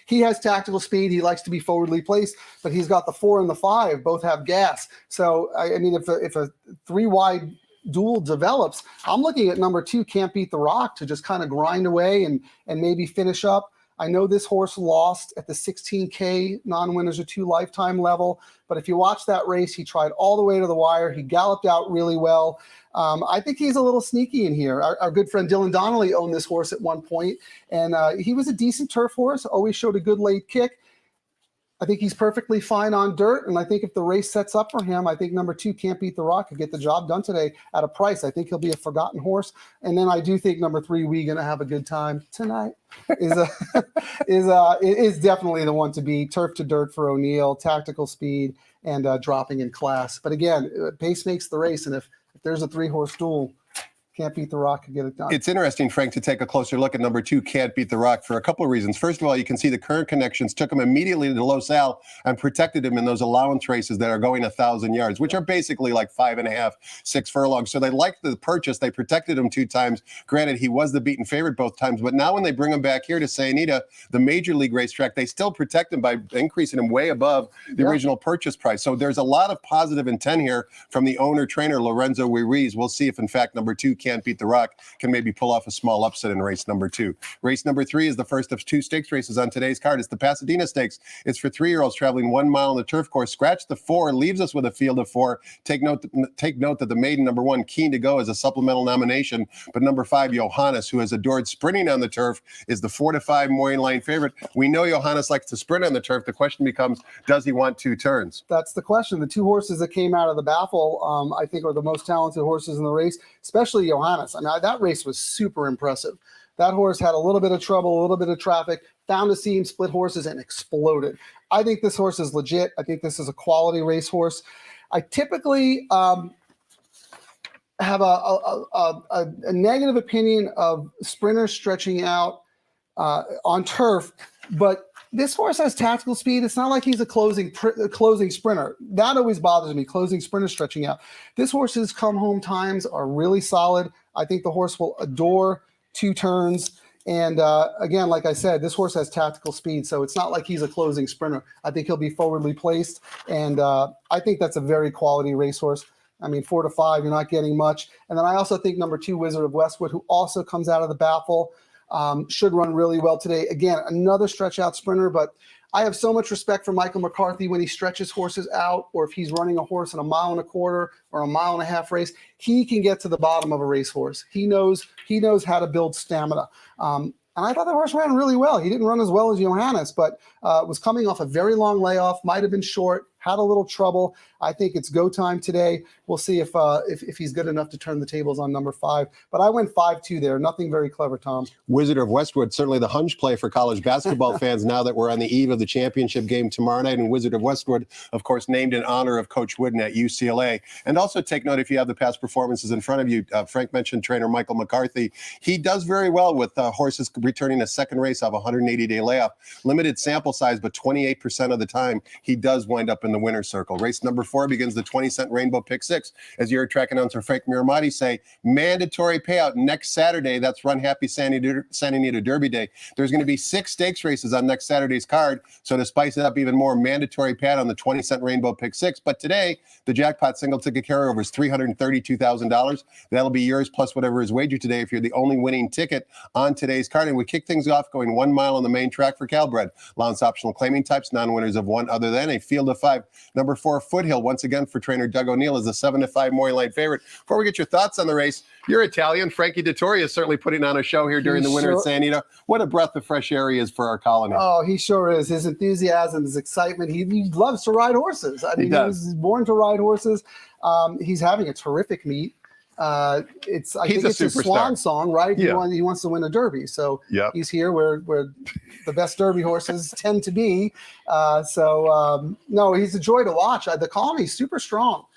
he has tactical speed. He likes to be forwardly placed, but he's got the 4 and the 5, both have gas. So, I mean, if a 3-wide duel develops, I'm looking at number 2, Can't Beat the Rock, to just kind of grind away and maybe finish up. I know this horse lost at the 16K non-winners of 2 lifetime level, but if you watch that race, he tried all the way to the wire. He galloped out really well. I think he's a little sneaky in here. Our good friend Dylan Donnelly owned this horse at one point, and he was a decent turf horse, always showed a good late kick. I think he's perfectly fine on dirt, and I think if the race sets up for him, I think number 2, Can't Beat the Rock, could get the job done today at a price. I think he'll be a forgotten horse, and then I do think number 3, We Gonna Have a Good Time Tonight, is definitely the one to beat. Turf to dirt for O'Neill, tactical speed, and dropping in class. But again, pace makes the race, and if there's a 3-horse duel, Can't Beat the Rock could get it done.
It's interesting, Frank, to take a closer look at number 2, Can't Beat the Rock, for a couple of reasons. First of all, you can see the current connections took him immediately to Los Al and protected him in those allowance races that are going 1,000 yards, which are basically like 5.5, 6 furlongs. So they liked the purchase. They protected him 2 times. Granted, he was the beaten favorite both times. But now when they bring him back here to say Anita, the major league racetrack, they still protect him by increasing him way above the original purchase price. So there's a lot of positive intent here from the owner-trainer, Lorenzo Ruiz. We'll see if, in fact, number 2, can't beat the Rock can maybe pull off a small upset in race number 2. Race number 3 is the first of 2 stakes races on today's card. It's the Pasadena Stakes. It's for 3-year-olds traveling 1 mile on the turf course. Scratch the 4, leaves us with a field of 4. Take note that the maiden number 1, Keen to Go, is a supplemental nomination, but number 5, Johannes, who has adored sprinting on the turf, is the 4-5 morning line favorite. We know Johannes likes to sprint on the turf. The question becomes, does he want 2 turns?
That's the question. The 2 horses that came out of the baffle, I think, are the most talented horses in the race, especially Johannes. I mean, that race was super impressive. That horse had a little bit of trouble, a little bit of traffic, found a seam, split horses, and exploded. I think this horse is legit. I think this is a quality race horse. I typically have a negative opinion of sprinters stretching out on turf, but this horse has tactical speed. It's not like he's a closing sprinter. That always bothers me, closing sprinters stretching out. This horse's come home times are really solid. I think the horse will adore 2 turns. And again, like I said, this horse has tactical speed, so it's not like he's a closing sprinter. I think he'll be forwardly placed, and I think that's a very quality racehorse. I mean, 4-5, you're not getting much. And then I also think number 2, Wizard of Westwood, who also comes out of the baffle, should run really well today. Again, another stretch out sprinter, but I have so much respect for Michael McCarthy when he stretches horses out, or if he's running a horse in a 1.25 mile or a 1.5 mile race, he can get to the bottom of a racehorse. He knows how to build stamina. And I thought the horse ran really well. He didn't run as well as Johannes, but was coming off a very long layoff, might have been short, had a little trouble. I think it's go time today. We'll see if he's good enough to turn the tables on number 5. But I went 5-2 there. Nothing very clever, Tom.
Wizard of Westwood, certainly the hunch play for college basketball fans now that we're on the eve of the championship game tomorrow night. And Wizard of Westwood, of course, named in honor of Coach Wooden at UCLA. And also take note, if you have the past performances in front of you, Frank mentioned trainer Michael McCarthy. He does very well with horses returning a second race off a 180-day layoff. Limited sample size, but 28% of the time, he does wind up in the winner's circle. Race number 4 begins the 20-cent Rainbow Pick 6. As your track announcer Frank Miramati say, mandatory payout next Saturday. That's Run Happy Santa Anita Derby Day. There's going to be 6 stakes races on next Saturday's card. So to spice it up even more, mandatory payout on the 20-cent Rainbow Pick 6. But today, the jackpot single ticket carryover is $332,000. That'll be yours plus whatever is wagered today if you're the only winning ticket on today's card. And we kick things off going 1 mile on the main track for Calbred. Allowance optional claiming types, non-winners of 1 other than a field of 5. Number 4, Foothill, once again for trainer Doug O'Neill, is the 7-5 morning line favorite. Before we get your thoughts on the race, you're Italian. Frankie Dettori is certainly putting on a show here during the winter at Santa Anita. What a breath of fresh air he is for our colony.
Oh, he sure is. His enthusiasm, his excitement. He loves to ride horses. I mean, he was born to ride horses. He's having a terrific meet. I think it's his swan song, right?
Yeah.
He wants to win a Derby. So
yep.
He's here where the best Derby horses tend to be. No, he's a joy to watch. The colony's super strong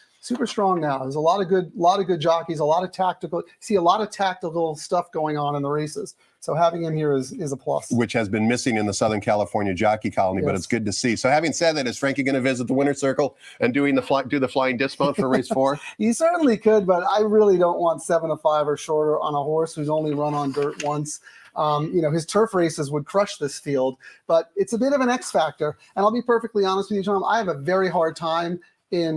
now. There's a lot of good jockeys, a lot of tactical stuff going on in the races. So having him here is a plus. Which
has been missing in the Southern California jockey colony, but it's good to see. So having said that, is Frankie going to visit the winner's circle and do the flying dismount for race 4?
He certainly could, but I really don't want 7-5 or shorter on a horse who's only run on dirt once. His turf races would crush this field, but it's a bit of an X factor. And I'll be perfectly honest with you, Tom, I have a very hard time in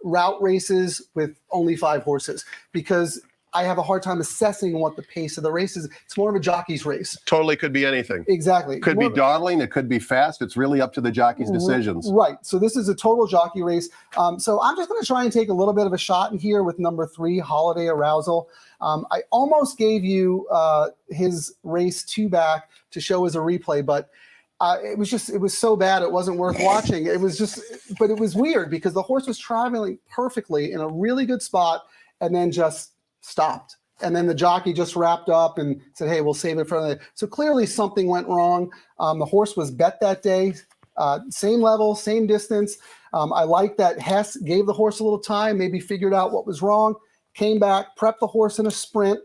route races with only 5 horses because I have a hard time assessing what the pace of the race is. It's more of a jockey's race.
Totally could be anything.
Exactly.
Could be dawdling. It could be fast. It's really up to the jockey's decisions.
Right. So this is a total jockey race. So I'm just going to try and take a little bit of a shot in here with number 3, Holiday Arousal. I almost gave you his race 2 back to show as a replay, but it was so bad it wasn't worth watching. But it was weird because the horse was traveling perfectly in a really good spot and then just stopped. And then the jockey just wrapped up and said, hey, we'll save it for the. So clearly something went wrong. The horse was bet that day, same level, same distance. I like that Hess gave the horse a little time, maybe figured out what was wrong, came back, prepped the horse in a sprint,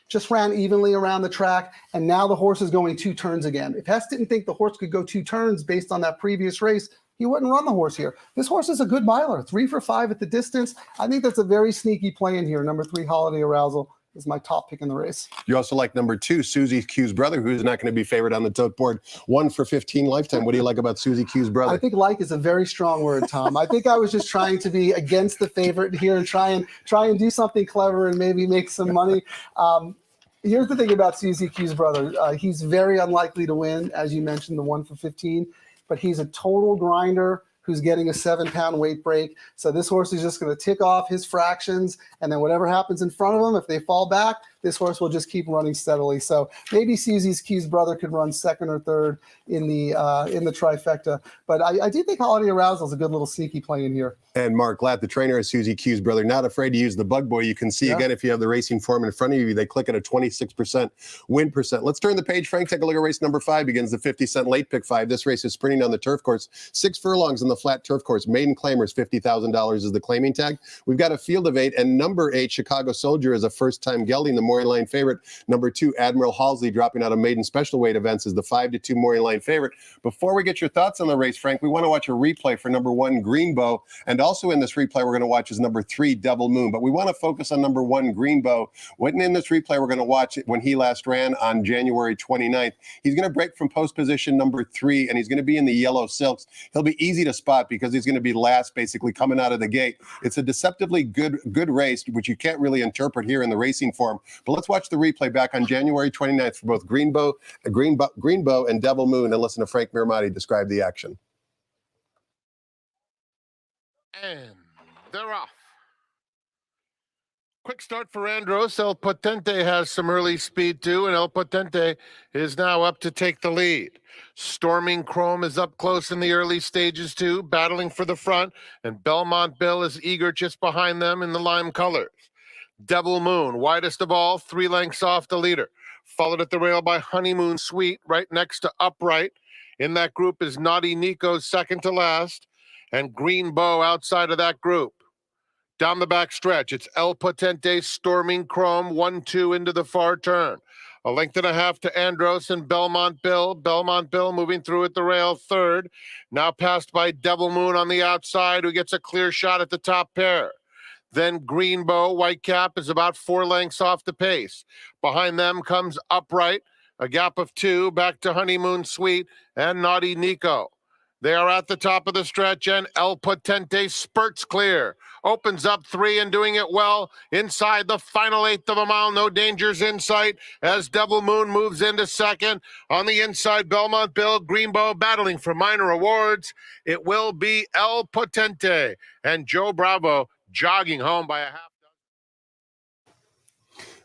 just ran evenly around the track, and now the horse is going 2 turns again. If Hess didn't think the horse could go 2 turns based on that previous race, he wouldn't run the horse here. This horse is a good miler, 3 for 5 at the distance. I think that's a very sneaky play in here. Number 3, Holiday Arousal is my top pick in the race.
You also like number 2, Susie Q's brother, who's not going to be favored on the tote board. 1 for 15 lifetime. What do you like about Susie Q's brother?
I think like is a very strong word, Tom. I think I was just trying to be against the favorite here and try and do something clever and maybe make some money. Here's the thing about Susie Q's brother. He's very unlikely to win, as you mentioned, the 1 for 15, but he's a total grinder who's getting a 7-pound weight break. So this horse is just going to tick off his fractions, and then whatever happens in front of him, if they fall back, this horse will just keep running steadily. So maybe Susie Q's brother could run 2nd or 3rd in the trifecta. But I do think Holiday Arousal is a good little sneaky play in here.
And Mark Glatt, the trainer of Susie Q's brother, not afraid to use the bug boy. You can see again, if you have the racing form in front of you, they click at a 26% win percent. Let's turn the page, Frank. Take a look at race number 5. Begins the 50-cent late pick 5. This race is sprinting on the turf course. 6 furlongs on the flat turf course. Maiden claimers, $50,000 is the claiming tag. We've got a field of 8, and number 8, Chicago Soldier, is a first-time gelding, the Maury Line favorite. Number 2, Admiral Halsey, dropping out of maiden special weight events, is the 5-2 Maury Line favorite. Before we get your thoughts on the race, Frank, we want to watch a replay for number 1, Greenbow, and also in this replay, we're going to watch is number 3, Devil Moon. But we want to focus on number 1, Greenbow. When in this replay, we're going to watch it when he last ran on January 29th. He's going to break from post position number 3, and he's going to be in the yellow silks. He'll be easy to spot because he's going to be last, basically coming out of the gate. It's a deceptively good race, which you can't really interpret here in the racing form. But let's watch the replay back on January 29th for both Greenbow and Devil Moon, and listen to Frank Mirmati describe the action.
And they're off. Quick start for Andros. El Potente has some early speed too, and El Potente is now up to take the lead. Storming Chrome is up close in the early stages too, battling for the front, and Belmont Bill is eager just behind them in the lime colors. Devil Moon, widest of all, 3 lengths off the leader. Followed at the rail by Honeymoon Sweet, right next to Upright. In that group is Naughty Nico's second to last, and Green Bow outside of that group. Down the back stretch, it's El Potente, Storming Chrome, 1-2 into the far turn. 1.5 lengths to Andros and Belmont Bill. Belmont Bill moving through at the rail, 3rd. Now passed by Devil Moon on the outside, who gets a clear shot at the top pair. Then Greenbow, Whitecap, is about 4 lengths off the pace. Behind them comes Upright, a gap of 2, back to Honeymoon Sweet and Naughty Nico. They are at the top of the stretch, and El Potente spurts clear. Opens up 3 and doing it well inside the final 1/8 of a mile. No dangers in sight as Devil Moon moves into second. On the inside, Belmont Bill, Greenbow battling for minor awards. It will be El Potente and Joe Bravo jogging home by a half.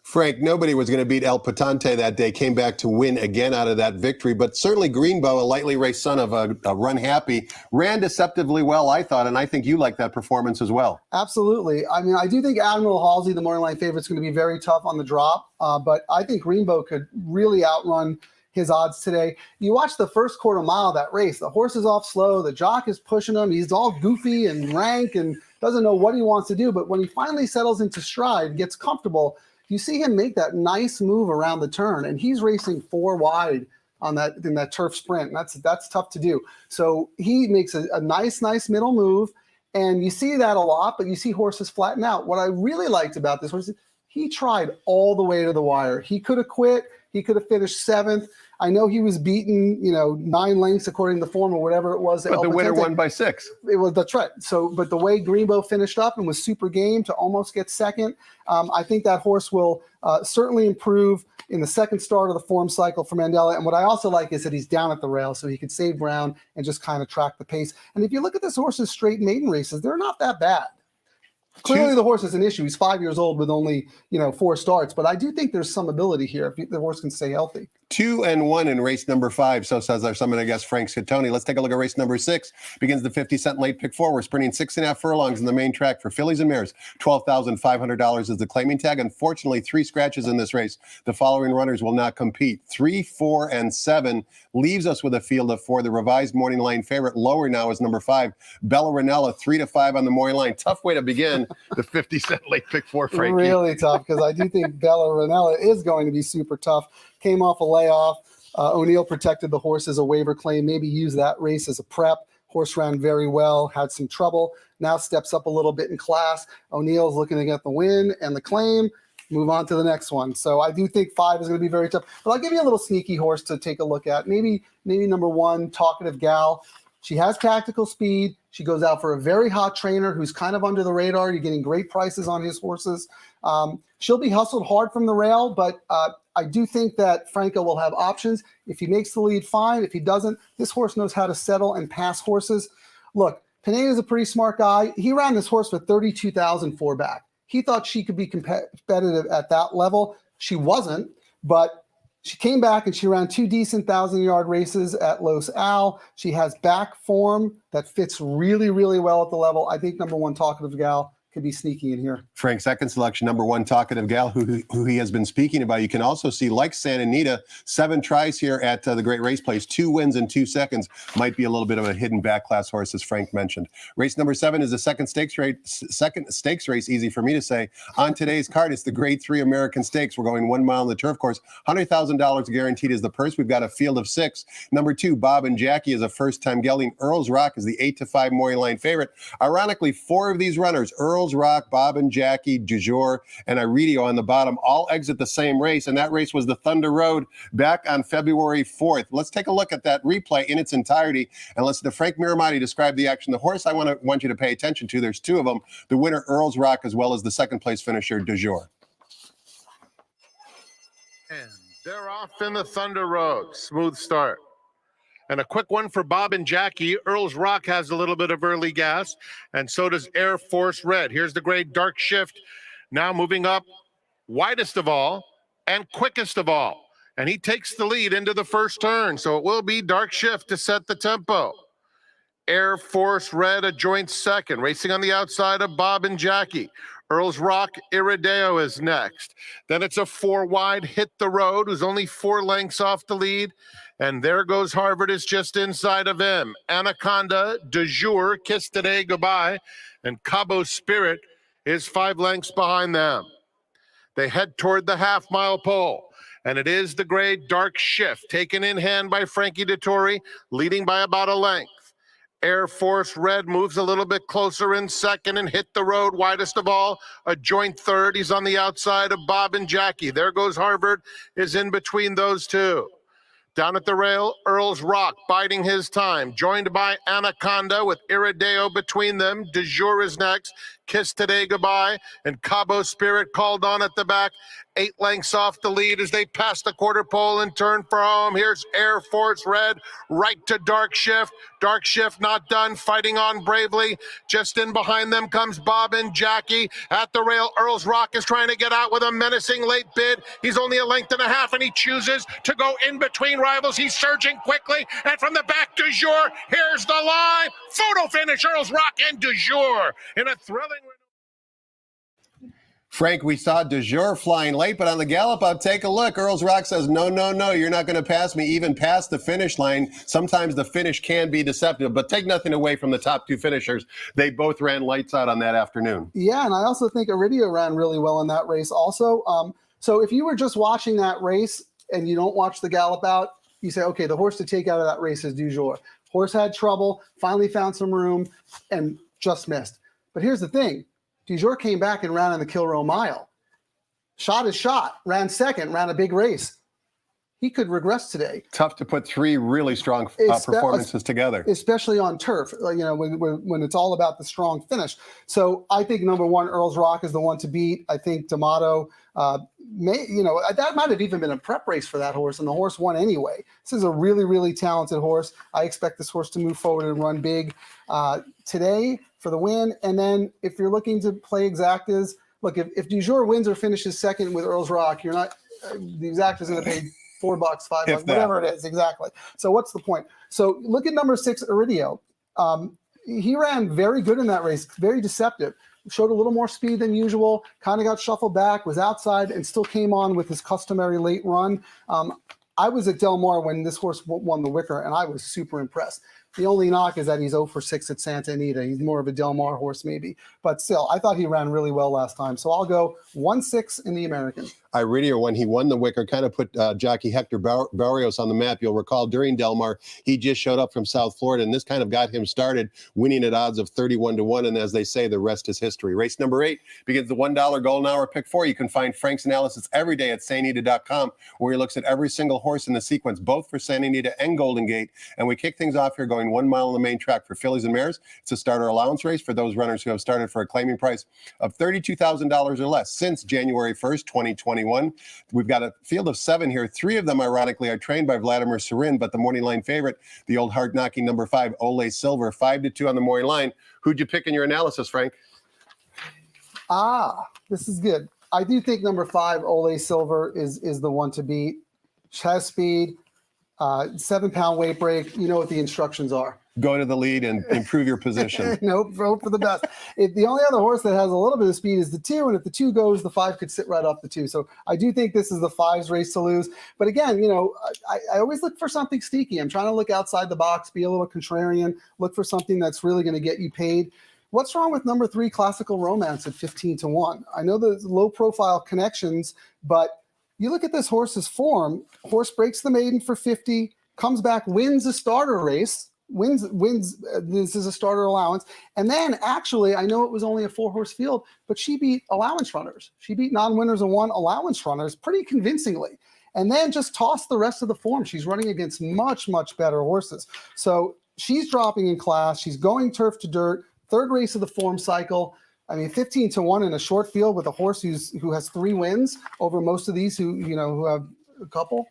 Frank, nobody was going to beat El Potente that day, came back to win again out of that victory. But certainly Greenbow, a lightly raced son of a Run Happy, ran deceptively well, I thought, and I think you like that performance as well.
Absolutely. I mean, I do think Admiral Halsey, the Morning Line favorite, is going to be very tough on the drop, but I think Greenbow could really outrun his odds today. You watch the first quarter mile of that race, the horse is off slow, the jock is pushing him, he's all goofy and rank and doesn't know what he wants to do, but when he finally settles into stride, gets comfortable, you see him make that nice move around the turn, and he's racing 4 wide on that in that turf sprint. That's tough to do. So he makes a nice middle move, and you see that a lot, but you see horses flatten out. What I really liked about this horse is he tried all the way to the wire. He could have quit. He could have finished 7th. I know he was beaten, 9 lengths according to the form or whatever it was.
But the winner won by 6.
That's right. So, but the way Greenbow finished up and was super game to almost get second, I think that horse will certainly improve in the second start of the form cycle for Mandela. And what I also like is that he's down at the rail, so he could save ground and just kind of track the pace. And if you look at this horse's straight maiden races, they're not that bad. Clearly, the horse is an issue. He's 5 years old with only 4 starts, but I do think there's some ability here if the horse can stay healthy.
2-1 in race number 5. So says our summon guest Friank Scatoni. Let's take a look at race number 6. Begins the 50-cent late pick 4. We're sprinting 6.5 furlongs in the main track for fillies and mares. $12,500 is the claiming tag. Unfortunately, 3 scratches in this race. The following runners will not compete. 3, 4, and 7 leaves us with a field of 4. The revised morning line favorite lower now is number 5, Bella Ranella, 3-5 on the morning line. Tough way to begin the 50-cent late pick 4, Frankie.
Really tough, because I do think Bella Ranella is going to be super tough. Came off a layoff. O'Neill protected the horse as a waiver claim, maybe use that race as a prep. Horse ran very well, had some trouble. Now steps up a little bit in class. O'Neill's looking to get the win and the claim. move on to the next one. So I do think 5 is going to be very tough. But I'll give you a little sneaky horse to take a look at. Maybe number 1, Talkative Gal. She has tactical speed. She goes out for a very hot trainer who's kind of under the radar. You're getting great prices on his horses. She'll be hustled hard from the rail, but I do think that Franco will have options. If he makes the lead, fine. If he doesn't, this horse knows how to settle and pass horses. Look, Pineda's a pretty smart guy. He ran this horse for $32,000 4 back. He thought she could be competitive at that level. She wasn't, but she came back and she ran 2 decent 1,000-yard races at Los Al. She has back form that fits really, really well at the level. I think number 1, Talkative Gal, could be sneaky in here.
Frank's second selection, number 1, Talkative Gal, who he has been speaking about. You can also see, like Santa Anita, 7 tries here at the Great Race Place, 2 wins in 2 seconds. Might be a little bit of a hidden back class horse, as Frank mentioned. Race number 7 is the second stakes race, easy for me to say. On today's card, it's the Grade 3 American Stakes. We're going 1 mile on the turf course. $100,000 guaranteed is the purse. We've got a field of 6. Number 2, Bob and Jackie is a first-time gelding. Earl's Rock is the 8-5 morning line favorite. Ironically, 4 of these runners, Earl's Rock, Bob and Jackie, Du Jour, and Iridio on the bottom, all exit the same race, and that race was the Thunder Road back on February 4th. Let's take a look at that replay in its entirety, and listen to Frank Miramati describe the action. The horse I want you to pay attention to, there's 2 of them, the winner, Earl's Rock, as well as the second-place finisher, Du Jour.
And they're off in the Thunder Road. Smooth start. And a quick one for Bob and Jackie. Earl's Rock has a little bit of early gas, and so does Air Force Red. Here's the grade Dark Shift, now moving up widest of all and quickest of all. And he takes the lead into the first turn, so it will be Dark Shift to set the tempo. Air Force Red a joint second, racing on the outside of Bob and Jackie. Earl's Rock, Irideo is next. Then it's a 4 wide, Hit the Road, who's only 4 lengths off the lead. And there goes Harvard, is just inside of him. Anaconda, Du Jour, Kiss Today Goodbye, and Cabo Spirit is 5 lengths behind them. They head toward the half-mile pole, and it is the grade Dark Shift, taken in hand by Frankie Dettori, leading by about a length. Air Force Red moves a little bit closer in second and Hit the Road, widest of all, a joint third. He's on the outside of Bob and Jackie. There goes Harvard, is in between those 2. Down at the rail, Earl's Rock biding his time, joined by Anaconda with Irideo between them. Du Jour is next. Kiss Today Goodbye, and Cabo Spirit called on at the back. 8 lengths off the lead as they pass the quarter pole and turn for home. Here's Air Force Red, right to Dark Shift. Dark Shift not done, fighting on bravely. Just in behind them comes Bob and Jackie. At the rail, Earl's Rock is trying to get out with a menacing late bid. He's only a length and a half, and he chooses to go in between rivals. He's surging quickly, and from the back, Du Jour. Here's the line. Photo finish, Earl's Rock and Du Jour in a thrilling...
Frank, we saw Du Jour flying late, but on the gallop up, take a look. Earl's Rock says, no, you're not going to pass me, even past the finish line. Sometimes the finish can be deceptive, but take nothing away from the top 2 finishers. They both ran lights out on that afternoon.
Yeah, and I also think Iridio ran really well in that race also. So if you were just watching that race and you don't watch the gallop out, you say, okay, the horse to take out of that race is Du Jour. Horse had trouble, finally found some room, and just missed. But here's the thing. Du Jour came back and ran in the Kilroe Mile. Shot is shot, ran second, ran a big race. He could regress today.
Tough to put 3 really strong performances together.
Especially on turf, when it's all about the strong finish. So I think number 1, Earl's Rock is the one to beat. I think D'Amato, that might have even been a prep race for that horse, and the horse won anyway. This is a really, really talented horse. I expect this horse to move forward and run big today for the win. And then if you're looking to play exactas, look, if Du Jour wins or finishes second with Earl's Rock, you're not the exacta's going to pay $4, $5, whatever it is, exactly. So what's the point? So look at number 6, Iridio. He ran very good in that race, very deceptive. Showed a little more speed than usual, kind of got shuffled back, was outside, and still came on with his customary late run. I was at Del Mar when this horse won the Wicker, and I was super impressed. The only knock is that he's 0 for 6 at Santa Anita. He's more of a Del Mar horse maybe. But still, I thought he ran really well last time. So I'll go 1-6 in the American.
Iridia, when he won the Wicker, kind of put jockey Hector Barrios on the map. You'll recall during Del Mar, he just showed up from South Florida, and this kind of got him started, winning at odds of 31-1. And as they say, the rest is history. Race number 8 begins the $1 Golden Hour Pick 4. You can find Frank's analysis every day at santanita.com, where he looks at every single horse in the sequence, both for Santa Anita and Golden Gate. And we kick things off here going 1 mile on the main track for fillies and mares. It's a starter allowance race for those runners who have started for a claiming price of $32,000 or less since January 1st, 2021. We've got a field of 7 here. 3 of them, ironically, are trained by Vladimir Serin, but the morning line favorite, the old hard-knocking number 5, Ole Silver, 5-2 on the morning line. Who'd you pick in your analysis, Frank?
This is good. I do think number 5, Ole Silver, is the one to beat. Has speed, 7-pound weight break. You know what the instructions are.
Go to the lead and improve your position.
Nope, hope for the best. The only other horse that has a little bit of speed is the 2, and if the 2 goes, the 5 could sit right off the 2. So I do think this is the 5's race to lose. But again, you know, I always look for something sneaky. I'm trying to look outside the box, be a little contrarian, look for something that's really going to get you paid. What's wrong with number 3, Classical Romance at 15-1? I know there's low-profile connections, but you look at this horse's form. Horse breaks the maiden for 50, comes back, wins a starter race. Wins. This is a starter allowance, and then actually, I know it was only a 4-horse field, but she beat allowance runners. She beat non-winners and 1 allowance runners pretty convincingly, and then just tossed the rest of the form. She's running against much better horses, so she's dropping in class. She's going turf to dirt. 3rd race of the form cycle. I mean, 15-1 in a short field with a horse who has 3 wins over most of these who have a couple.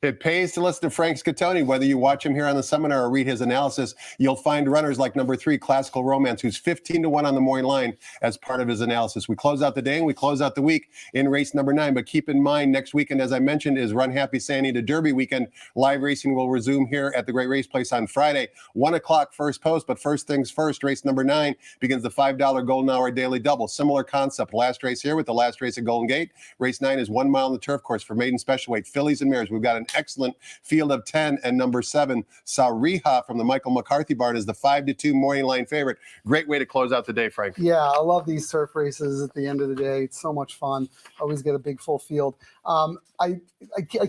It pays to listen to Friank Scatoni. Whether you watch him here on the seminar or read his analysis, you'll find runners like number 3, Classical Romance, who's 15-1 on the morning line as part of his analysis. We close out the day and we close out the week in race number 9. But keep in mind, next weekend, as I mentioned, is Run Happy Santa Anita Derby weekend. Live racing will resume here at the Great Race Place on Friday. 1 o'clock first post, but first things first, race number 9 begins the $5 Golden Hour Daily Double. Similar concept. Last race here with the last race at Golden Gate. Race 9 is 1 mile on the turf course for maiden special weight, fillies and mares. We've got an excellent field of 10, and number 7, Sariha from the Michael McCarthy barn, is the 5-2 morning line favorite. Great way to close out the day, Frank.
Yeah, I love these turf races at the end of the day. It's so much fun. Always get a big full field. I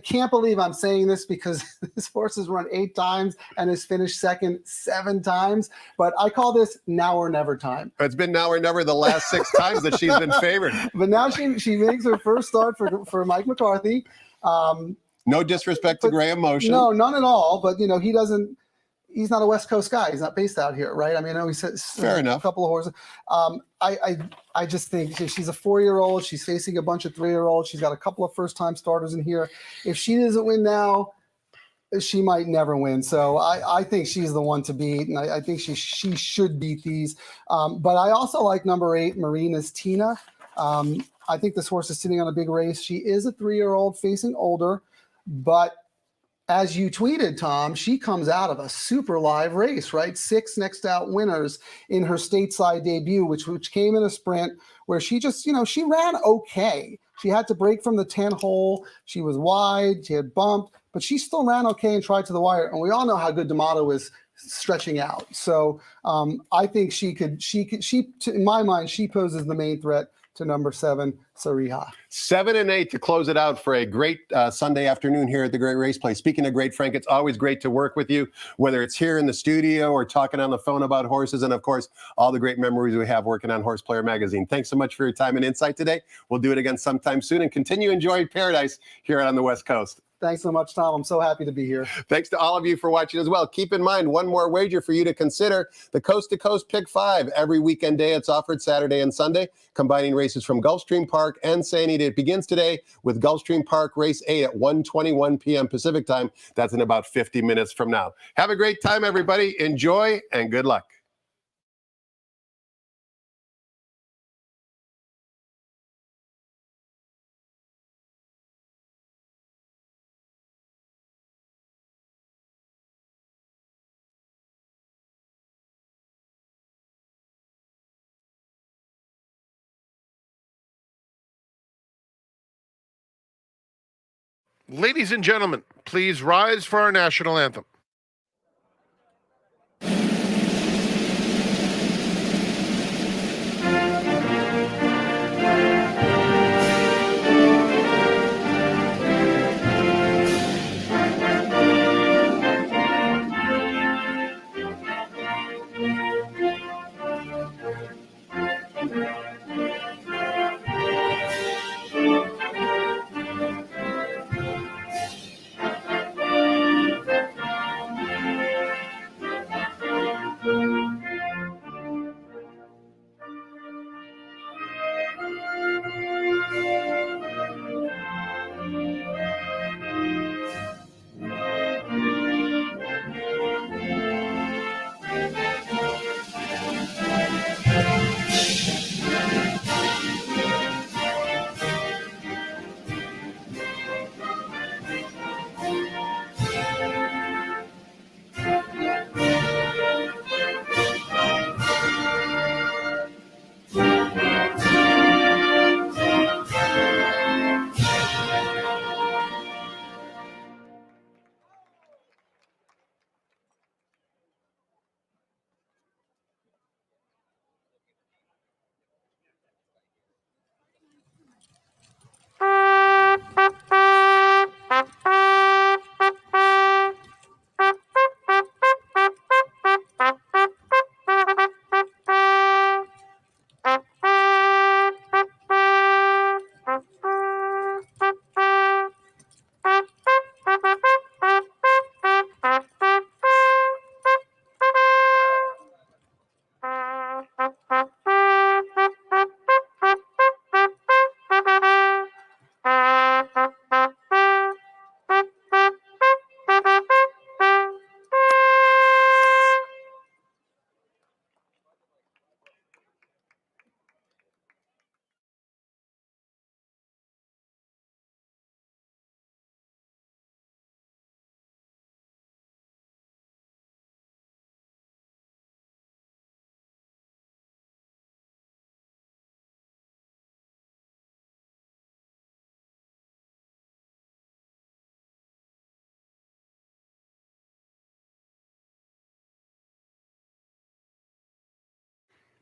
can't believe I'm saying this because this horse has run 8 times and has finished second 7 times, but I call this now or never time.
It's been now or never the last 6 times that she's been favored.
But now she makes her first start for Mike McCarthy.
No disrespect to Graham Motion.
No, none at all. But, you know, he's not a West Coast guy. He's not based out here, right? I mean, I know he says
Fair enough.
A couple of horses. I just think she's a 4-year-old. She's facing a bunch of 3-year-olds. She's got a couple of first-time starters in here. If she doesn't win now, she might never win. So I think she's the one to beat, and I think she should beat these. But I also like number 8, Marina's Tina. I think this horse is sitting on a big race. She is a 3-year-old facing older. But as you tweeted, Tom, she comes out of a super live race, right? 6 next out winners in her stateside debut, which came in a sprint where she just, she ran okay. She had to break from the 10 hole. She was wide. She had bumped, but she still ran okay and tried to the wire. And we all know how good D'Amato is stretching out. So I think she in my mind, she poses the main threat to number 7, Sariha.
7 and 8 to close it out for a great Sunday afternoon here at the Great Race Place. Speaking of great, Frank, it's always great to work with you, whether it's here in the studio or talking on the phone about horses, and of course, all the great memories we have working on Horse Player Magazine. Thanks so much for your time and insight today. We'll do it again sometime soon and continue enjoying paradise here on the West Coast.
Thanks so much, Tom. I'm so happy to be here.
Thanks to all of you for watching as well. Keep in mind, one more wager for you to consider. The Coast to Coast Pick 5. Every weekend day, it's offered Saturday and Sunday, combining races from Gulfstream Park and Santa Anita. It begins today with Gulfstream Park Race 8 at 1:21 p.m. Pacific Time. That's in about 50 minutes from now. Have a great time, everybody. Enjoy and good luck.
Ladies and gentlemen, please rise for our national anthem.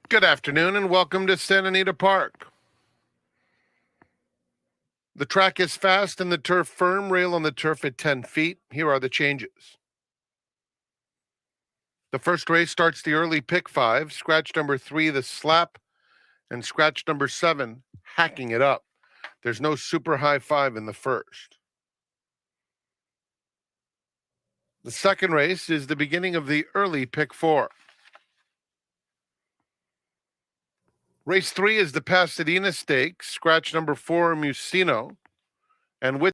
Good afternoon and welcome to Santa Anita Park. The track is fast and the turf firm, rail on the turf at 10 feet. Here are the changes. The first race starts the early pick 5, scratch number 3, the slap, and scratch number 7, hacking it up. There's no super high 5 in the first. The second race is the beginning of the early pick 4. Race 3 is the Pasadena Stakes, scratch number 4, Musino, and with